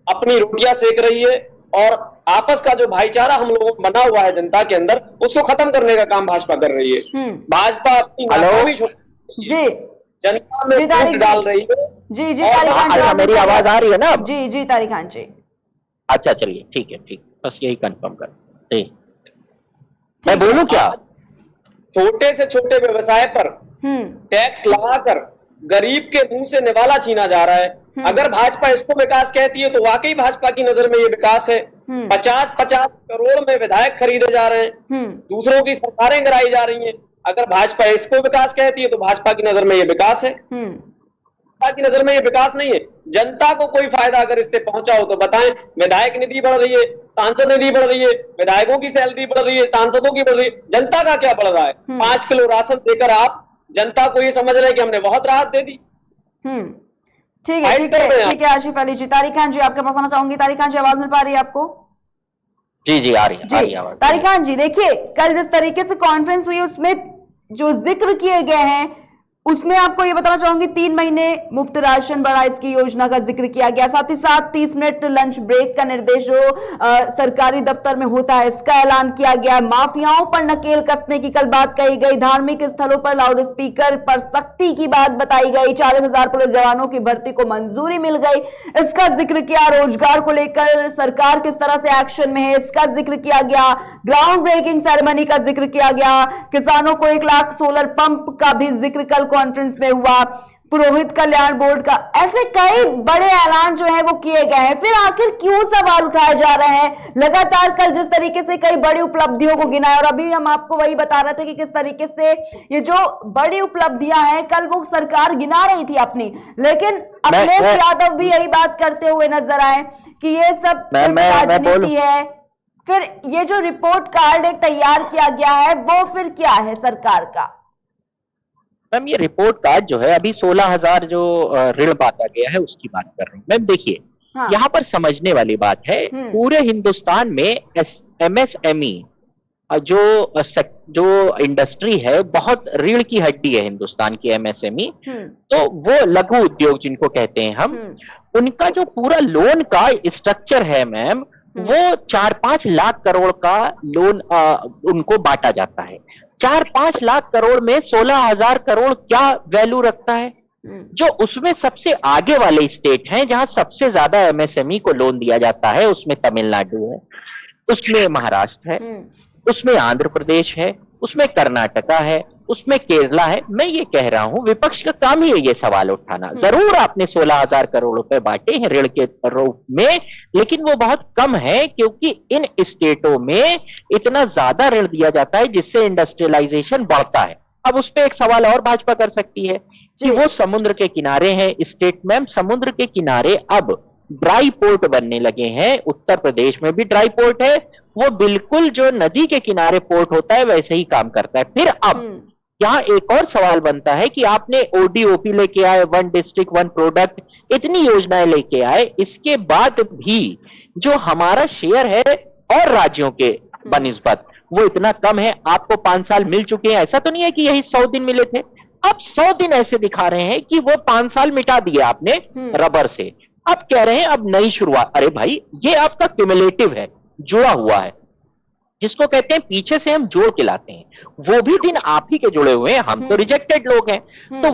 अपनी रोटियां सेक रही है, और आपस का जो भाईचारा हम लोगों को बना हुआ है जनता के अंदर, उसको खत्म करने का काम भाजपा कर रही है। भाजपा अपनी जी जनता में फूट डाल रही है। जी तारिक खान जी, मेरी आवाज आ रही है ना? जी तारिक खान जी, अच्छा चलिए ठीक है, ठीक, बस यही कंफर्म कर। मैं बोलूं क्या? छोटे से छोटे व्यवसाय पर टैक्स लगाकर गरीब के मुंह से निवाला छीना जा रहा है। अगर भाजपा इसको विकास कहती है तो वाकई भाजपा की नजर में ये विकास है। 50-50 करोड़ में विधायक खरीदे जा रहे हैं, दूसरों की सरकारें गिराई जा रही हैं। अगर भाजपा इसको विकास कहती है तो भाजपा की नजर में ये विकास है। भाजपा की नजर में ये विकास नहीं है। जनता को कोई फायदा अगर इससे पहुंचा हो तो बताएं। विधायक निधि बढ़ रही है, सांसद निधि बढ़ रही है, विधायकों की सैलरी बढ़ रही है, सांसदों की बढ़ रही है, जनता का क्या बढ़ रहा है? 5 किलो राशन देकर आप जनता को ये समझ रहे हैं कि हमने बहुत राहत दे दी। ठीक है आशिफ अली जी। तारिक खान जी, आपके पास आना चाहूंगी। तारिक खान जी, आवाज मिल पा रही है आपको? जी आ रही है। तारिक खान जी, देखिए कल जिस तरीके से कॉन्फ्रेंस हुई उसमें जो जिक्र किए गए हैं उसमें आपको ये बताना चाहूंगी 3 महीने मुफ्त राशन बढ़ा, इसकी योजना का जिक्र किया गया। साथ ही साथ 30 मिनट लंच ब्रेक का निर्देश जो सरकारी दफ्तर में होता है इसका ऐलान किया गया। माफियाओं पर नकेल कसने की कल बात कही गई। धार्मिक स्थलों पर लाउड स्पीकर पर सख्ती की बात बताई गई। 40,000 पुलिस जवानों की भर्ती को मंजूरी मिल गई, इसका जिक्र किया। रोजगार को लेकर सरकार किस तरह से एक्शन में है इसका जिक्र किया गया। ग्राउंड ब्रेकिंग सेरेमनी का जिक्र किया गया। किसानों को 1 लाख सोलर पंप का भी जिक्र कल कॉन्फ्रेंस में हुआ। पुरोहित कल्याण बोर्ड का, ऐसे कई बड़े ऐलान जो है वो किए गए हैं। फिर आखिर क्यों सवाल उठाए जा रहे हैं? लगातार कल जिस तरीके से कई बड़ी उपलब्धियों को गिनाया, और अभी हम आपको वही बता रहे थे कि किस तरीके से ये जो बड़ी उपलब्धियां हैं कल वो सरकार गिना रही थी अपनी, लेकिन अखिलेश यादव भी यही बात करते हुए नजर आए कि ये सब राजनीति है। फिर ये जो रिपोर्ट कार्ड एक तैयार किया गया है वो फिर क्या है सरकार का? मैम ये रिपोर्ट कार्ड जो है अभी 16,000 जो ऋण बांटा गया है उसकी बात कर रहा हूँ मैम। देखिए यहाँ पर समझने वाली बात है, पूरे हिंदुस्तान में एमएसएमई जो इंडस्ट्री है बहुत रीढ़ की हड्डी है हिंदुस्तान की एमएसएमई, तो वो लघु उद्योग जिनको कहते हैं हम, उनका जो पूरा लोन का स्ट्रक्चर है मैम, वो 4-5 लाख करोड़ का लोन उनको बांटा जाता है। 4-5 लाख करोड़ में 16,000 करोड़ क्या वैल्यू रखता है? जो उसमें सबसे आगे वाले स्टेट हैं जहां सबसे ज्यादा एमएसएमई को लोन दिया जाता है, उसमें तमिलनाडु है, उसमें महाराष्ट्र है, उसमें आंध्र प्रदेश है, उसमें कर्नाटका है, उसमें केरला है। मैं ये कह रहा हूं विपक्ष का काम ही है ये सवाल उठाना। जरूर आपने 16,000 करोड़ रुपए बांटे हैं ऋण के रूप में, लेकिन वो बहुत कम है क्योंकि इन स्टेटों में इतना ज्यादा ऋण दिया जाता है जिससे इंडस्ट्रियलाइजेशन बढ़ता है। अब उस पर एक सवाल और भाजपा कर सकती है कि वो समुद्र के किनारे हैं स्टेट मैम, समुद्र के किनारे अब ड्राई पोर्ट बनने लगे हैं। उत्तर प्रदेश में भी ड्राई पोर्ट है, वो बिल्कुल जो नदी के किनारे पोर्ट होता है वैसे ही काम करता है। फिर अब यहाँ एक और सवाल बनता है कि आपने ओडीओपी लेके आए, वन डिस्ट्रिक्ट वन प्रोडक्ट, इतनी योजनाएं लेके आए, इसके बाद भी जो हमारा शेयर है और राज्यों के बनिस्बत वो इतना कम है। आपको 5 साल मिल चुके हैं, ऐसा तो नहीं है कि यही 100 दिन मिले थे। अब 100 दिन ऐसे दिखा रहे हैं कि वो 5 साल मिटा दिए आपने रबर से, अब कह रहे हैं अब नई शुरुआत। अरे भाई ये आपका क्यूमुलेटिव है, जुड़ा हुआ है, जिसको कहते हैं पीछे से हम जोड़ के लाते हैं, वो भी दिन आप ही के जुड़े हुए हैं, हम तो रिजेक्टेड लोग हैं। तो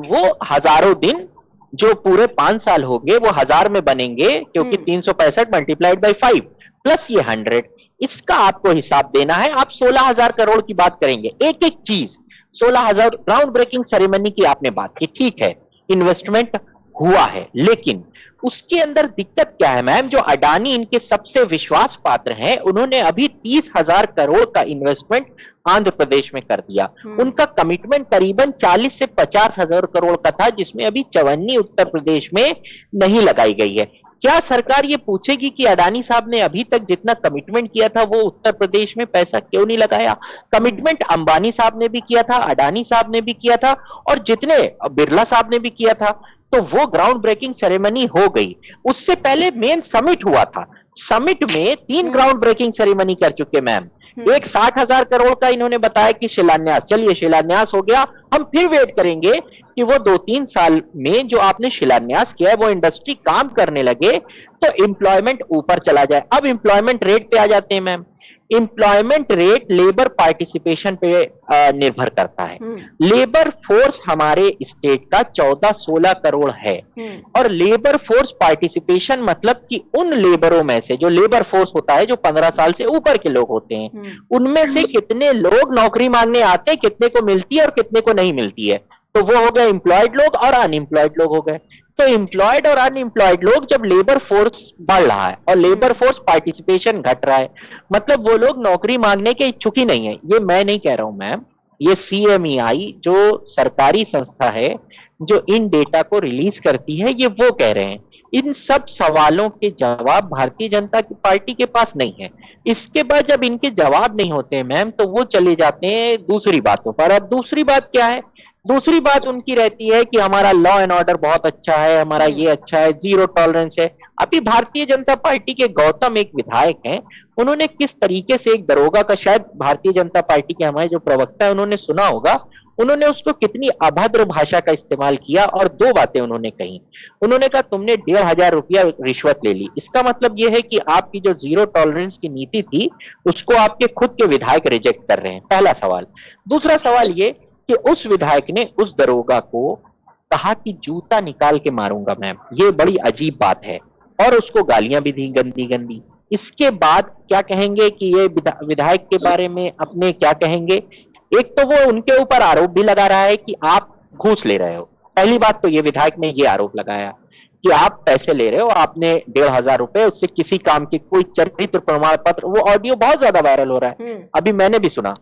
वो हजारों दिन जो पूरे 5 साल हो गए वो 1000 में बनेंगे, क्योंकि 365 मल्टीप्लाइड बाई 5 प्लस ये 100, इसका आपको हिसाब देना है। आप 16,000 करोड़ की बात करेंगे, एक एक चीज 16,000। ग्राउंड ब्रेकिंग सेरेमनी की आपने बात की, ठीक है, इन्वेस्टमेंट हुआ है, लेकिन उसके अंदर दिक्कत क्या है मैम? जो अडानी इनके सबसे विश्वास पात्र हैं, उन्होंने अभी 30,000 करोड़ का इन्वेस्टमेंट आंध्र प्रदेश में कर दिया। उनका कमिटमेंट करीबन 40 से 50,000 करोड़ का था, जिसमें अभी चवन्नी उत्तर प्रदेश में नहीं लगाई गई है। क्या सरकार ये पूछेगी कि अडानी साहब ने अभी तक जितना कमिटमेंट किया था वो उत्तर प्रदेश में पैसा क्यों नहीं लगाया? कमिटमेंट अंबानी साहब ने भी किया था, अडानी साहब ने भी किया था, और जितने बिरला साहब ने भी किया था। तो वो ग्राउंड ब्रेकिंग सेरेमनी हो गई, उससे पहले मेन समिट हुआ था। समिट में 3 ग्राउंड ब्रेकिंग सेरेमनी कर चुके मैम। एक 60,000 करोड़ का इन्होंने बताया कि शिलान्यास, चलिए शिलान्यास हो गया, हम फिर वेट करेंगे कि वो 2-3 साल में जो आपने शिलान्यास किया है वो इंडस्ट्री काम करने लगे तो एम्प्लॉयमेंट ऊपर चला जाए। अब एम्प्लॉयमेंट रेट पे आ जाते हैं ma'am. Employment rate labour participation पे निर्भर करता है। लेबर फोर्स हमारे स्टेट का 14-16 करोड़ है, और लेबर फोर्स पार्टिसिपेशन मतलब कि उन लेबरों में से, जो लेबर फोर्स होता है जो 15 साल से ऊपर के लोग होते हैं, उनमें से कितने लोग नौकरी मांगने आते हैं, कितने को मिलती है और कितने को नहीं मिलती है। तो वो हो गए एम्प्लॉयड लोग और अनएम्प्लॉयड लोग हो गए। तो एम्प्लॉयड और अनएम्प्लॉयड लोग, जब लेबर फोर्स बढ़ रहा है और लेबर फोर्स पार्टिसिपेशन घट रहा है, मतलब वो लोग नौकरी मांगने के इच्छुक ही नहीं है। ये मैं नहीं कह रहा हूं मैम, ये सीएमईआई जो सरकारी संस्था है जो इन डेटा को रिलीज करती है, ये वो कह रहे हैं। इन सब सवालों के जवाब भारतीय जनता पार्टी के पास नहीं है। इसके बाद जब इनके जवाब नहीं होते हैं मैम, तो वो चले जाते हैं दूसरी बातों पर। अब दूसरी बात क्या है? दूसरी बात उनकी रहती है कि हमारा लॉ एंड ऑर्डर बहुत अच्छा है, हमारा ये अच्छा है, जीरो टॉलरेंस है। अभी भारतीय जनता पार्टी के गौतम एक विधायक हैं, उन्होंने किस तरीके से एक दरोगा का, शायद भारतीय जनता पार्टी के हमारे जो प्रवक्ता है उन्होंने सुना होगा, उन्होंने उसको कितनी अभद्र भाषा का इस्तेमाल किया और 2 बातें उन्होंने कही। उन्होंने कहा तुमने 1,500 रुपया रिश्वत ले ली, इसका मतलब यह है कि आपकी जो जीरो टॉलरेंस की नीति थी उसको आपके खुद के विधायक रिजेक्ट कर रहे हैं। पहला सवाल। दूसरा सवाल ये कि उस विधायक ने उस दरोगा को कहा कि जूता निकाल के मारूंगा मैम, ये बड़ी अजीब बात है, और उसको गालियां भी दी गंदी गंदी। इसके बाद क्या कहेंगे कि ये विधायक के बारे में अपने क्या कहेंगे? एक तो वो उनके ऊपर आरोप भी लगा रहा है कि आप घूस ले रहे हो। पहली बात तो ये विधायक ने ये आरोप लगाया कि आप पैसे ले रहे हो, आपने 1,500 रुपए, उससे किसी काम की कोई चरित्र प्रमाण पत्र, वो ऑडियो बहुत ज्यादा वायरल हो रहा है, अभी मैंने भी सुना।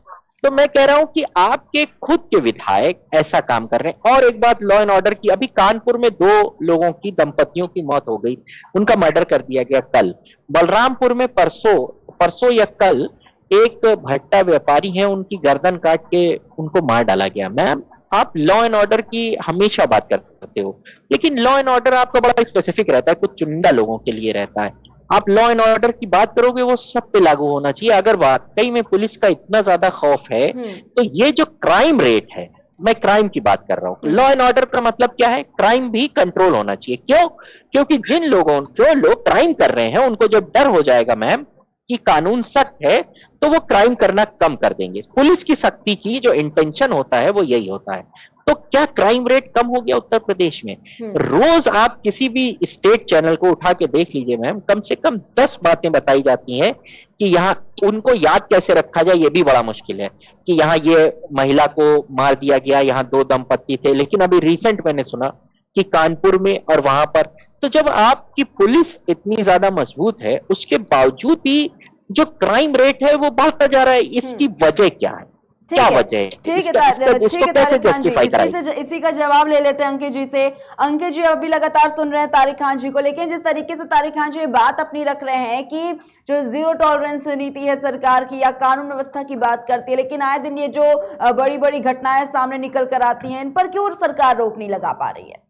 तो मैं कह रहा हूं कि आपके खुद के विधायक ऐसा काम कर रहे हैं। और एक बात लॉ एंड ऑर्डर की, अभी कानपुर में 2 लोगों की, दंपतियों की मौत हो गई, उनका मर्डर कर दिया गया कल। बलरामपुर में परसों या कल एक भट्टा व्यापारी हैं, उनकी गर्दन काट के उनको मार डाला गया। मैम आप लॉ एंड ऑर्डर की हमेशा बात करते हो, लेकिन लॉ एंड ऑर्डर आपका बड़ा स्पेसिफिक रहता है, कुछ चुनिंदा लोगों के लिए रहता है। आप लॉ एंड ऑर्डर की बात करोगे वो सब पे लागू होना चाहिए। अगर वाकई में पुलिस का इतना ज्यादा खौफ है तो ये जो क्राइम रेट है, मैं क्राइम की बात कर रहा हूं, लॉ एंड ऑर्डर का मतलब क्या है, क्राइम भी कंट्रोल होना चाहिए। क्यों? क्योंकि जो लोग क्राइम कर रहे हैं उनको जब डर हो जाएगा मैम कि कानून सख्त है, तो वो क्राइम करना कम कर देंगे। पुलिस की सख्ती की जो इंटेंशन होता है वो यही होता है। तो क्या क्राइम रेट कम हो गया उत्तर प्रदेश में? रोज आप किसी भी स्टेट चैनल को उठा के देख लीजिए मैम, कम से कम 10 बातें बताई जाती हैं कि यहाँ उनको याद कैसे रखा जाए ये भी बड़ा मुश्किल है, कि यहाँ ये महिला को मार दिया गया, यहाँ 2 दंपत्ति थे। लेकिन अभी रिसेंट मैंने सुना कि कानपुर में और वहां पर, तो जब आपकी पुलिस इतनी ज्यादा मजबूत है उसके बावजूद भी जो क्राइम रेट है वो बढ़ता जा रहा है, इसकी वजह क्या है? क्या वजह है? ठीक है इसको कैसे जस्टिफाई कराएं? इसी का जवाब ले लेते हैं अंकित जी से। अंकित जी अभी लगातार सुन रहे हैं तारिक खान जी को, लेकिन जिस तरीके से तारिक खान जी बात अपनी रख रहे हैं कि जो जीरो टॉलरेंस नीति है सरकार की या कानून व्यवस्था की बात करती है, लेकिन आए दिन ये जो बड़ी बड़ी घटनाएं सामने निकल कर आती हैं, इन पर क्यों सरकार रोक नहीं लगा पा रही है?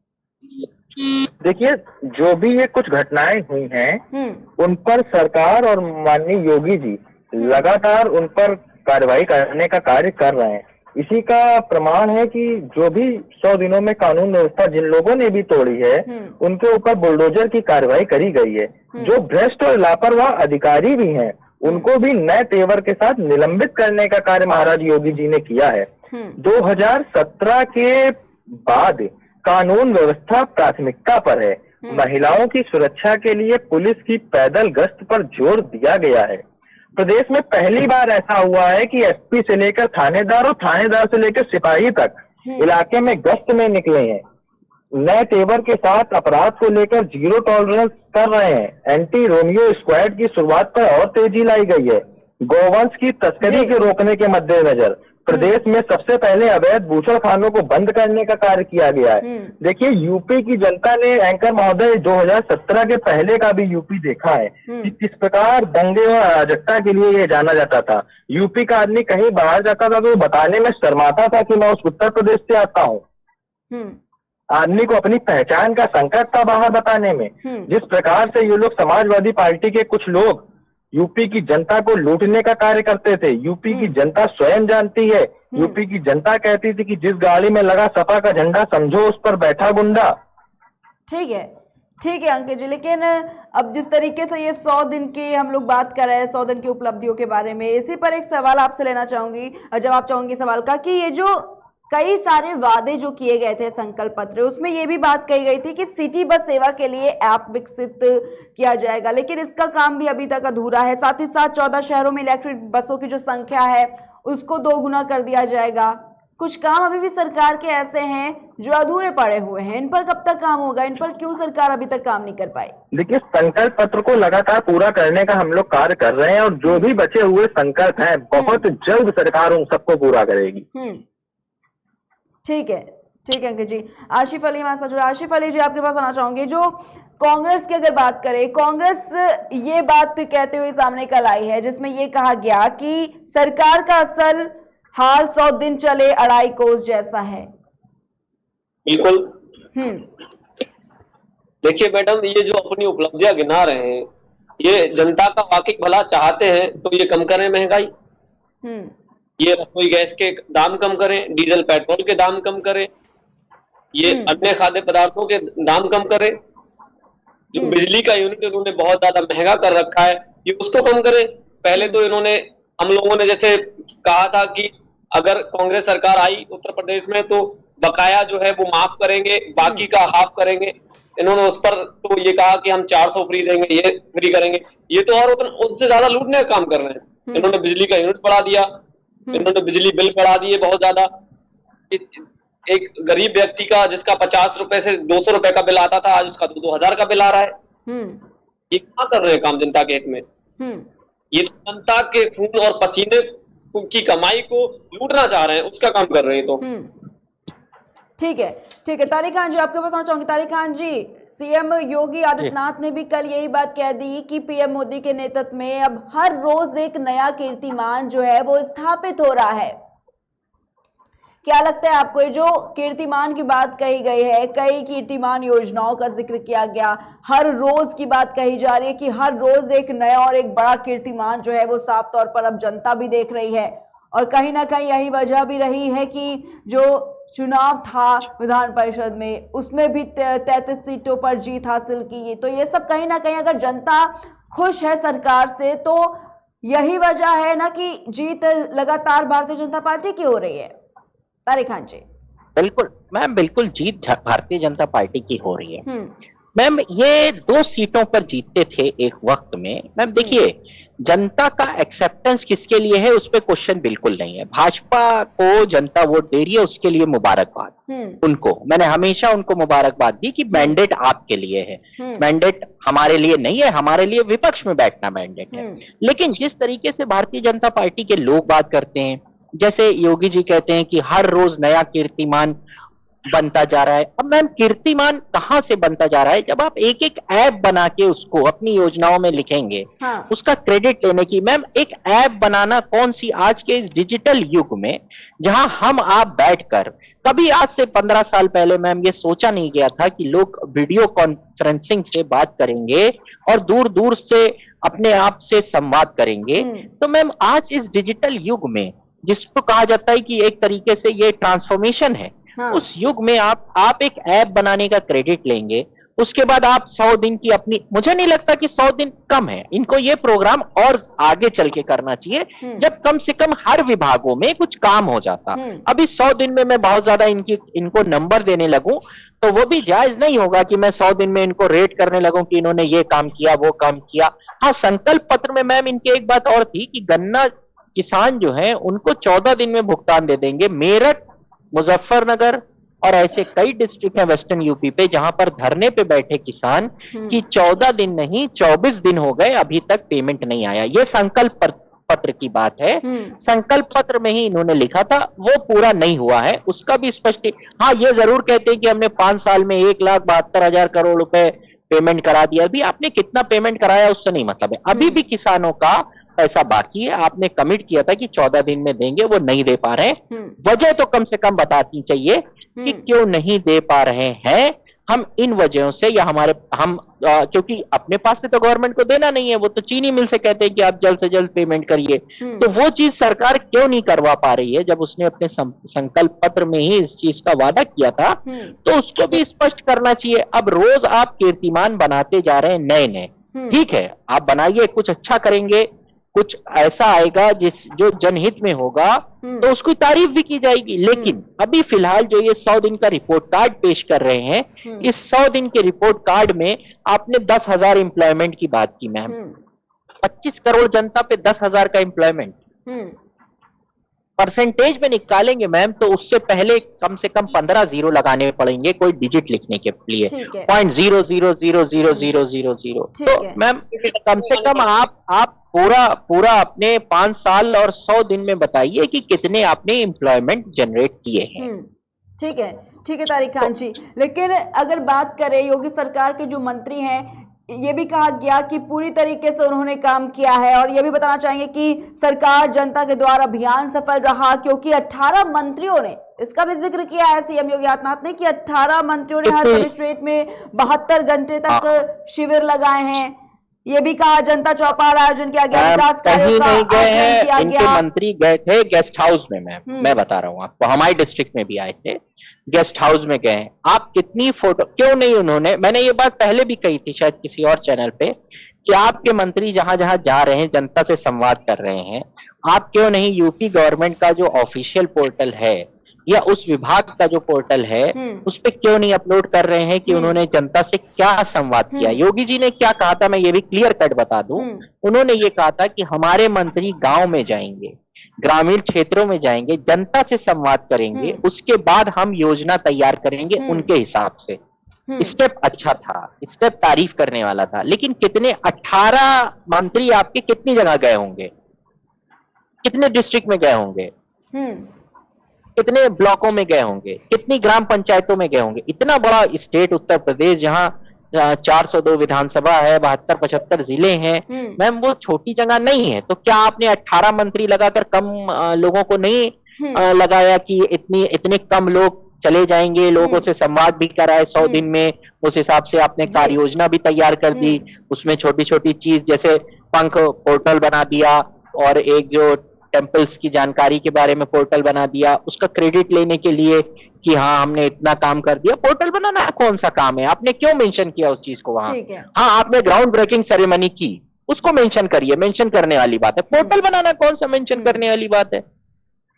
देखिए, जो भी ये कुछ घटनाएं हुई हैं उन पर सरकार और माननीय योगी जी लगातार उन पर कार्रवाई करने का कार्य कर रहे हैं। इसी का प्रमाण है कि जो भी 100 दिनों में कानून व्यवस्था जिन लोगों ने भी तोड़ी है उनके ऊपर बुलडोजर की कार्रवाई करी गई है। जो भ्रष्ट और लापरवाह अधिकारी भी हैं उनको भी नए तेवर के साथ निलंबित करने का कार्य महाराज योगी जी ने किया है। 2017 के बाद कानून व्यवस्था प्राथमिकता पर है। महिलाओं की सुरक्षा के लिए पुलिस की पैदल गश्त पर जोर दिया गया है। प्रदेश में पहली बार ऐसा हुआ है कि एसपी से लेकर थानेदार और थानेदार से लेकर सिपाही तक इलाके में गश्त में निकले हैं। नए तेवर के साथ अपराध को लेकर जीरो टॉलरेंस कर रहे हैं। एंटी रोमियो स्क्वाड की शुरुआत पर और तेजी लाई गई है। गोवंश की तस्करी के रोकने के मद्देनजर प्रदेश में सबसे पहले अवैध बूचड़ खानों को बंद करने का कार्य किया गया है। देखिए, यूपी की जनता ने एंकर महोदय 2017 के पहले का भी यूपी देखा है कि किस प्रकार दंगे और अराजकता के लिए ये जाना जाता था। यूपी का आदमी कहीं बाहर जाता था तो बताने में शर्माता था कि मैं उस उत्तर प्रदेश से आता हूँ। आदमी को अपनी पहचान का संकट था बाहर बताने में। जिस प्रकार से ये लोग समाजवादी पार्टी के कुछ लोग यूपी की जनता को लूटने का कार्य करते थे, यूपी की जनता स्वयं जानती है। यूपी की जनता कहती थी कि जिस गाड़ी में लगा सपा का झंडा समझो उस पर बैठा गुंडा। ठीक है अंकित जी, लेकिन अब जिस तरीके से ये 100 दिन की हम लोग बात कर रहे हैं, 100 दिन की उपलब्धियों के बारे में, इसी पर एक सवाल आपसे लेना चाहूंगी, जवाब चाहूंगी सवाल का, कि ये जो कई सारे वादे जो किए गए थे संकल्प पत्र, उसमें ये भी बात कही गई थी कि सिटी बस सेवा के लिए ऐप विकसित किया जाएगा, लेकिन इसका काम भी अभी तक अधूरा है। साथ ही साथ 14 शहरों में इलेक्ट्रिक बसों की जो संख्या है उसको 2 गुना कर दिया जाएगा। कुछ काम अभी भी सरकार के ऐसे हैं जो अधूरे पड़े हुए हैं, इन पर कब तक काम होगा? इन पर क्यों सरकार अभी तक काम नहीं कर पाई? देखिए, संकल्प पत्र को लगातार पूरा करने का हम लोग कार्य कर रहे हैं और जो भी बचे हुए संकल्प हैं बहुत जल्द सरकार उन सबको पूरा करेगी। ठीक है अंकित जी। आशिफ अली हमारे साथ जुड़े। आशिफ अली जी, आपके पास आना चाहूंगी। जो कांग्रेस की अगर बात करें, कांग्रेस ये बात कहते हुए सामने कल आई है जिसमें ये कहा गया कि सरकार का असल हाल 100 दिन चले अढ़ाई कोस जैसा है। बिल्कुल। देखिए मैडम, ये जो अपनी उपलब्धियां गिना रहे हैं, ये जनता का वाकई भला चाहते हैं तो ये कम करें महंगाई, ये रसोई गैस के दाम कम करें, डीजल पेट्रोल के दाम कम करें, ये अन्य खाद्य पदार्थों के दाम कम करें, जो बिजली का यूनिट इन्होंने बहुत ज्यादा महंगा कर रखा है ये उसको कम करें। पहले तो इन्होंने, हम लोगों ने जैसे कहा था कि अगर कांग्रेस सरकार आई उत्तर प्रदेश में तो बकाया जो है वो माफ करेंगे, बाकी का हाफ करेंगे। इन्होंने उस पर तो ये कहा कि हम 400 फ्री देंगे, ये फ्री करेंगे। ये तो और उससे ज्यादा लूटने का काम कर रहे हैं। इन्होंने बिजली का यूनिट बढ़ा दिया, इन्होंने बिजली बिल बढ़ा दिए बहुत ज्यादा। एक गरीब व्यक्ति का जिसका 50 रुपए से 200 रुपए का बिल आता था, आज उसका 2,000 का बिल आ रहा है। ये क्या कर रहे हैं काम जनता के हित में? ये जनता के खून और पसीने की कमाई को लूटना चाह रहे हैं, उसका काम कर रहे हैं। तो ठीक है तारिक खान जी, आपके पास आना चाहूंगी। तारिक खान जी, सीएम योगी आदित्यनाथ ने भी कल यही बात कह दी कि पीएम मोदी के नेतृत्व में अब हर रोज एक नया कीर्तिमान जो है वो स्थापित हो रहा है। क्या लगता है आपको, ये जो कीर्तिमान की बात कही गई है, कई कीर्तिमान योजनाओं का जिक्र किया गया, हर रोज की बात कही जा रही है कि हर रोज एक नया और एक बड़ा कीर्तिमान जो है वो साफ तौर पर अब जनता भी देख रही है, और कहीं ना कहीं यही वजह भी रही है कि जो चुनाव था विधान परिषद में उसमें भी 33 सीटों पर जीत हासिल की। तो ये सब कहीं ना कहीं अगर जनता खुश है सरकार से तो यही वजह है ना कि जीत लगातार भारतीय जनता पार्टी की हो रही है। तारिक खान जी। बिल्कुल मैम, बिल्कुल जीत भारतीय जनता पार्टी की हो रही है मैम। ये 2 सीटों पर जीतते थे एक वक्त में मैम। देखिए, जनता का एक्सेप्टेंस किसके लिए है उस पर क्वेश्चन बिल्कुल नहीं है। भाजपा को जनता वोट दे रही है, उसके लिए मुबारकबाद उनको। मैंने हमेशा उनको मुबारकबाद दी कि मैंडेट आपके लिए है, मैंडेट हमारे लिए नहीं है, हमारे लिए विपक्ष में बैठना मैंडेट है। लेकिन जिस तरीके से भारतीय जनता पार्टी के लोग बात करते हैं, जैसे योगी जी कहते हैं कि हर रोज नया कीर्तिमान बनता जा रहा है। अब मैम, कीर्तिमान कहां से बनता जा रहा है? जब आप एक एक ऐप बना के उसको अपनी योजनाओं में लिखेंगे, उसका क्रेडिट लेने की। मैम, एक ऐप बनाना कौन सी आज के इस डिजिटल युग में, जहां हम आप बैठकर, कभी आज से 15 साल पहले मैम ये सोचा नहीं गया था कि लोग वीडियो कॉन्फ्रेंसिंग से बात करेंगे और दूर दूर से अपने आप से संवाद करेंगे। तो मैम, आज इस डिजिटल युग में जिसको कहा जाता है कि एक तरीके से ये ट्रांसफॉर्मेशन है, उस युग में आप एक ऐप बनाने का क्रेडिट लेंगे, उसके बाद आप 100 दिन की अपनी, मुझे नहीं लगता कि 100 दिन कम है, इनको ये प्रोग्राम और आगे चल के करना चाहिए जब कम से कम हर विभागों में कुछ काम हो जाता। अभी 100 दिन में मैं बहुत ज्यादा इनको नंबर देने लगूं तो वो भी जायज नहीं होगा कि मैं 100 दिन में इनको रेट करने लगूं कि इन्होंने ये काम किया वो काम किया। हाँ, संकल्प पत्र में मैम इनके एक बात और थी कि गन्ना किसान जो है उनको 14 दिन में भुगतान दे देंगे। मेरठ, मुजफ्फरनगर और ऐसे कई डिस्ट्रिक्ट हैं वेस्टर्न यूपी पे जहां पर धरने पे बैठे किसान की 14 दिन नहीं 24 दिन हो गए, अभी तक पेमेंट नहीं आया। ये संकल्प पत्र की बात है, संकल्प पत्र में ही इन्होंने लिखा था, वो पूरा नहीं हुआ है, उसका भी स्पष्ट। हाँ, ये जरूर कहते हैं कि हमने 5 साल में 1,72,000 करोड़ रुपए पेमेंट करा दिया। अभी आपने कितना पेमेंट कराया उससे नहीं मतलब है, अभी भी किसानों का पैसा बाकी है। आपने कमिट किया था कि 14 दिन में देंगे, वो नहीं दे पा रहे हैं। वजह तो कम से कम बतानी चाहिए कि क्यों नहीं दे पा रहे हैं। हम इन वजहों से या क्योंकि अपने पास से तो गवर्नमेंट को देना नहीं है, वो तो चीनी मिल से कहते हैं कि आप जल्द से जल्द पेमेंट करिए। तो वो चीज सरकार क्यों नहीं करवा पा रही है? जब उसने अपने संकल्प पत्र में ही इस चीज का वादा किया था तो उसको भी स्पष्ट करना चाहिए। अब रोज आप कीर्तिमान बनाते जा रहे हैं नए नए, ठीक है, आप बनाइए, कुछ अच्छा करेंगे, कुछ ऐसा आएगा जो जनहित में होगा तो उसकी तारीफ भी की जाएगी। लेकिन अभी फिलहाल जो ये 100 दिन का रिपोर्ट कार्ड पेश कर रहे हैं, इस 100 दिन के रिपोर्ट कार्ड में आपने 10,000 एम्प्लॉयमेंट की बात की मैम। 25 करोड़ जनता पे 10,000 का एम्प्लॉयमेंट परसेंटेज में निकालेंगे मैम तो उससे पहले कम से कम 15 जीरो लगाने पड़ेंगे कोई डिजिट लिखने के लिए, 0.0000000। तो मैम कम से कम आप पूरा अपने 5 साल और 100 दिन में बताइए कि कितने आपने एम्प्लॉयमेंट जनरेट किए हैं। ठीक है तारिक खान जी, लेकिन अगर बात करें योगी सरकार के जो मंत्री हैं, ये भी कहा गया कि पूरी तरीके से उन्होंने काम किया है, और ये भी बताना चाहेंगे कि सरकार जनता के द्वारा अभियान सफल रहा, क्योंकि 18 मंत्रियों ने, इसका भी जिक्र किया है सीएम योगी आदित्यनाथ ने कि 18 मंत्रियों ने हर कलेक्ट्रेट में 72 घंटे तक शिविर लगाए हैं। ये भी कहा जनता चौपाल आयोजन किया गया, विकास कार्यों का आयोजन किया इनके गया। मंत्री गए थे गेस्ट हाउस में मैम, मैं बता रहा हूँ आपको, हमारे डिस्ट्रिक्ट में भी आए थे, गेस्ट हाउस में गए। आप कितनी फोटो, क्यों नहीं उन्होंने, मैंने ये बात पहले भी कही थी शायद किसी और चैनल पे, कि आपके मंत्री जहां जहां जा रहे हैं जनता से संवाद कर रहे हैं, आप क्यों नहीं यूपी गवर्नमेंट का जो ऑफिशियल पोर्टल है या उस विभाग का जो पोर्टल है उस पे क्यों नहीं अपलोड कर रहे हैं कि उन्होंने जनता से क्या संवाद किया। योगी जी ने क्या कहा था, मैं ये भी क्लियर कट बता दूं, उन्होंने ये कहा था कि हमारे मंत्री गांव में जाएंगे, ग्रामीण क्षेत्रों में जाएंगे, जनता से संवाद करेंगे, उसके बाद हम योजना तैयार करेंगे उनके हिसाब से। स्टेप अच्छा था, स्टेप तारीफ करने वाला था, लेकिन कितने 18 मंत्री आपके कितनी जगह गए होंगे, कितने डिस्ट्रिक्ट में गए होंगे, कितने ब्लॉकों में गए होंगे, कितनी ग्राम पंचायतों में गए होंगे। इतना बड़ा स्टेट उत्तर प्रदेश जहां 402 विधानसभा है, 72-75 जिले हैं मैम, वो छोटी जगह नहीं है। तो क्या आपने 18 मंत्री लगाकर कम लोगों को नहीं लगाया कि इतने कम लोग चले जाएंगे, लोगों से संवाद भी कराए 100 दिन में, उस हिसाब से आपने कार्य योजना भी तैयार कर दी, उसमें छोटी छोटी चीज जैसे पंख पोर्टल बना दिया और एक जो टेम्पल्स की जानकारी के बारे में पोर्टल बना दिया, उसका क्रेडिट लेने के लिए कि हाँ हमने इतना काम कर दिया। पोर्टल बनाना कौन सा काम है, आपने क्यों मेंशन किया उस चीज को वहां? हाँ आपने ग्राउंड ब्रेकिंग सेरेमनी की, उसको मेंशन करिए, मेंशन करने वाली बात है। पोर्टल बनाना कौन सा मेंशन करने वाली बात है?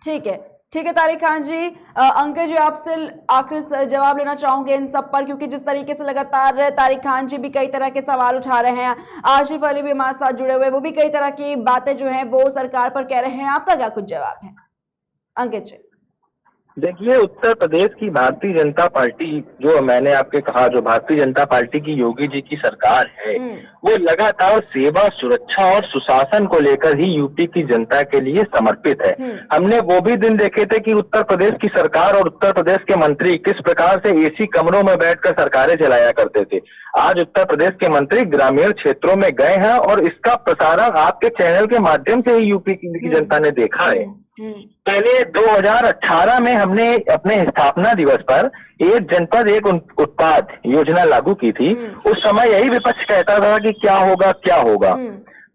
ठीक है तारिक खान जी। अंकित जी आपसे आखिर जवाब लेना चाहूंगे इन सब पर, क्योंकि जिस तरीके से लगातार तारिक खान जी भी कई तरह के सवाल उठा रहे हैं, आसिफ अली भी हमारे साथ जुड़े हुए, वो भी कई तरह की बातें जो हैं वो सरकार पर कह रहे हैं। आपका क्या कुछ जवाब है अंकित जी? देखिए, उत्तर प्रदेश की भारतीय जनता पार्टी, जो मैंने आपके कहा, जो भारतीय जनता पार्टी की योगी जी की सरकार है, वो लगातार सेवा, सुरक्षा और सुशासन को लेकर ही यूपी की जनता के लिए समर्पित है। हमने वो भी दिन देखे थे कि उत्तर प्रदेश की सरकार और उत्तर प्रदेश के मंत्री किस प्रकार से एसी कमरों में बैठकर सरकारें चलाया करते थे। आज उत्तर प्रदेश के मंत्री ग्रामीण क्षेत्रों में गए हैं और इसका प्रसारण आपके चैनल के माध्यम से ही यूपी की जनता ने देखा है। पहले 2018 में हमने अपने स्थापना दिवस पर एक जनपद एक उत्पाद योजना लागू की थी। उस समय यही विपक्ष कहता था कि क्या होगा क्या होगा।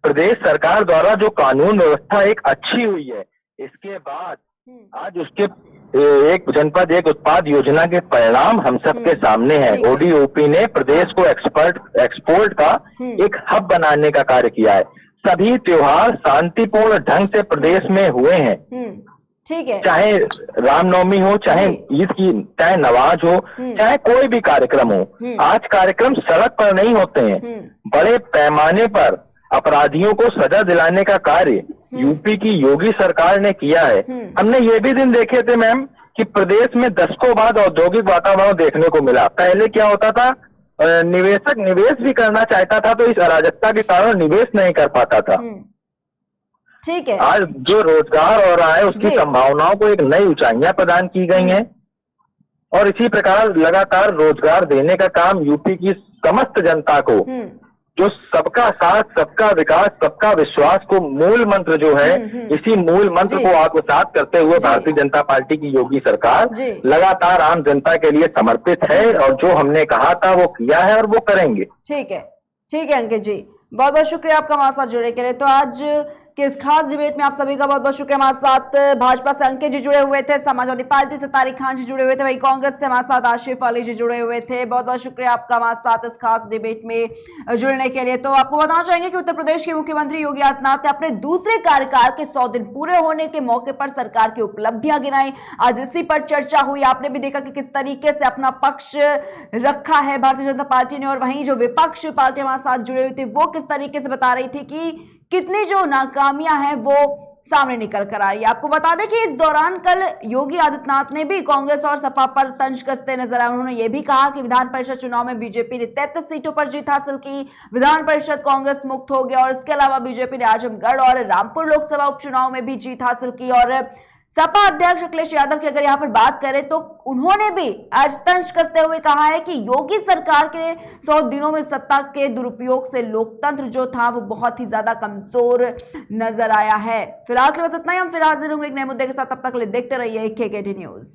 प्रदेश सरकार द्वारा जो कानून व्यवस्था एक अच्छी हुई है, इसके बाद आज उसके एक जनपद एक उत्पाद योजना के परिणाम हम सबके सामने हैं। ओडीओपी ने प्रदेश को एक्सपोर्ट का एक हब बनाने का कार्य किया है। सभी त्योहार शांतिपूर्ण ढंग से प्रदेश में हुए हैं। ठीक है, चाहे रामनवमी हो, चाहे ईद की, चाहे नवाज हो, चाहे कोई भी कार्यक्रम हो। आज कार्यक्रम सड़क पर नहीं होते हैं, बड़े पैमाने पर अपराधियों को सजा दिलाने का कार्य यूपी की योगी सरकार ने किया है। हमने ये भी दिन देखे थे मैम कि प्रदेश में दशकों बाद औद्योगिक वातावरण देखने को मिला। पहले क्या होता था, निवेशक निवेश भी करना चाहता था तो इस अराजकता के कारण निवेश नहीं कर पाता था। ठीक है, आज जो रोजगार हो रहा है उसकी संभावनाओं को एक नई ऊंचाइयां प्रदान की गई हैं और इसी प्रकार लगातार रोजगार देने का काम यूपी की समस्त जनता को, जो सबका साथ, सबका विकास, सबका विश्वास को मूल मंत्र जो है, इसी मूल मंत्र को आत्मसात करते हुए भारतीय जनता पार्टी की योगी सरकार लगातार आम जनता के लिए समर्पित है और जो हमने कहा था वो किया है और वो करेंगे। ठीक है अंकित जी, बहुत बहुत शुक्रिया आपका हमारे साथ जुड़ने के लिए। तो आज के इस खास डिबेट में आप सभी का बहुत बहुत शुक्रिया। हमारे साथ भाजपा से अंकित जी जुड़े हुए थे, समाजवादी पार्टी से तारिक खान जी जुड़े हुए थे, वही कांग्रेस से हमारे साथ आसिफ अली जी जुड़े हुए थे। बहुत बहुत शुक्रिया आपका हमारे साथ इस खास डिबेट में जुड़ने के लिए। तो आपको बताना चाहेंगे कि उत्तर प्रदेश के मुख्यमंत्री योगी आदित्यनाथ ने अपने दूसरे कार्यकाल के 100 दिन पूरे होने के मौके पर सरकार की उपलब्धियां गिनाई। आज इसी पर चर्चा हुई। आपने भी देखा कि किस तरीके से अपना पक्ष रखा है भारतीय जनता पार्टी ने, और वहीं जो विपक्ष पार्टी हमारे साथ जुड़े हुए थे वो किस तरीके से बता रही थी कि कितनी जो नाकामियां हैं वो सामने निकल कर आ रही है। आपको बता दें कि इस दौरान कल योगी आदित्यनाथ ने भी कांग्रेस और सपा पर तंज कसते नजर आए। उन्होंने ये भी कहा कि विधान परिषद चुनाव में बीजेपी ने 33 सीटों पर जीत हासिल की, विधान परिषद कांग्रेस मुक्त हो गया, और इसके अलावा बीजेपी ने आजमगढ़ और रामपुर लोकसभा उपचुनाव में भी जीत हासिल की। और सपा अध्यक्ष अखिलेश यादव की अगर यहाँ पर बात करें तो उन्होंने भी आज तंज कसते हुए कहा है कि योगी सरकार के 100 दिनों में सत्ता के दुरुपयोग से लोकतंत्र जो था वो बहुत ही ज्यादा कमजोर नजर आया है। फिलहाल के बस इतना ही। हम फिर हाजिर होंगे एक नए मुद्दे के साथ, तब तक के लिए देखते रहिए KKT न्यूज।